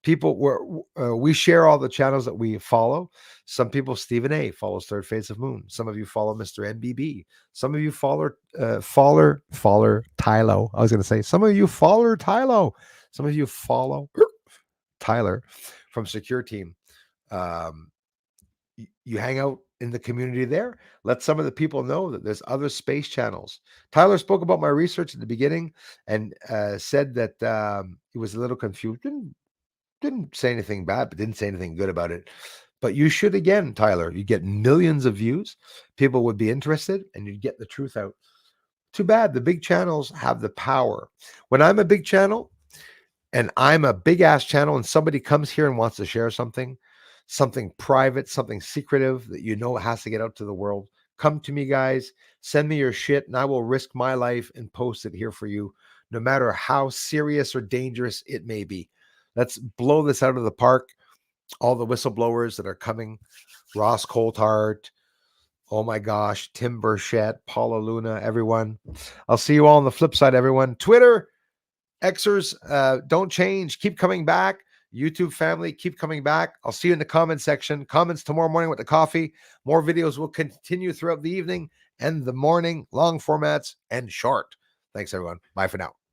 people where we share all the channels that we follow. Some people, Stephen A follows Third Face of Moon. Some of you follow Mr. MBB. Some of you follow Tylo. I was going to say, some of you follow Tylo. Some of you follow Tyler from Secure Team. You hang out in the community there. Let some of the people know that there's other space channels. Tyler spoke about my research at the beginning and said that he was a little confused. Didn't say anything bad, but didn't say anything good about it. But you should, again, Tyler. You get millions of views. People would be interested, and you'd get the truth out. Too bad the big channels have the power. When I'm a big channel and I'm a big ass channel and somebody comes here and wants to share something private, something secretive that has to get out to the world, come to me, guys. Send me your shit and I will risk my life and post it here for you, no matter how serious or dangerous it may be. Let's blow this out of the park. All the whistleblowers that are coming, Ross Coulthart, oh my gosh, Tim Burchett, Paula Luna, everyone. I'll see you all on the flip side, everyone. Twitter, Xers, don't change. Keep coming back. YouTube family, keep coming back. I'll see you in the comment section. Comments tomorrow morning with the coffee. More videos will continue throughout the evening and the morning, long formats and short. Thanks, everyone. Bye for now.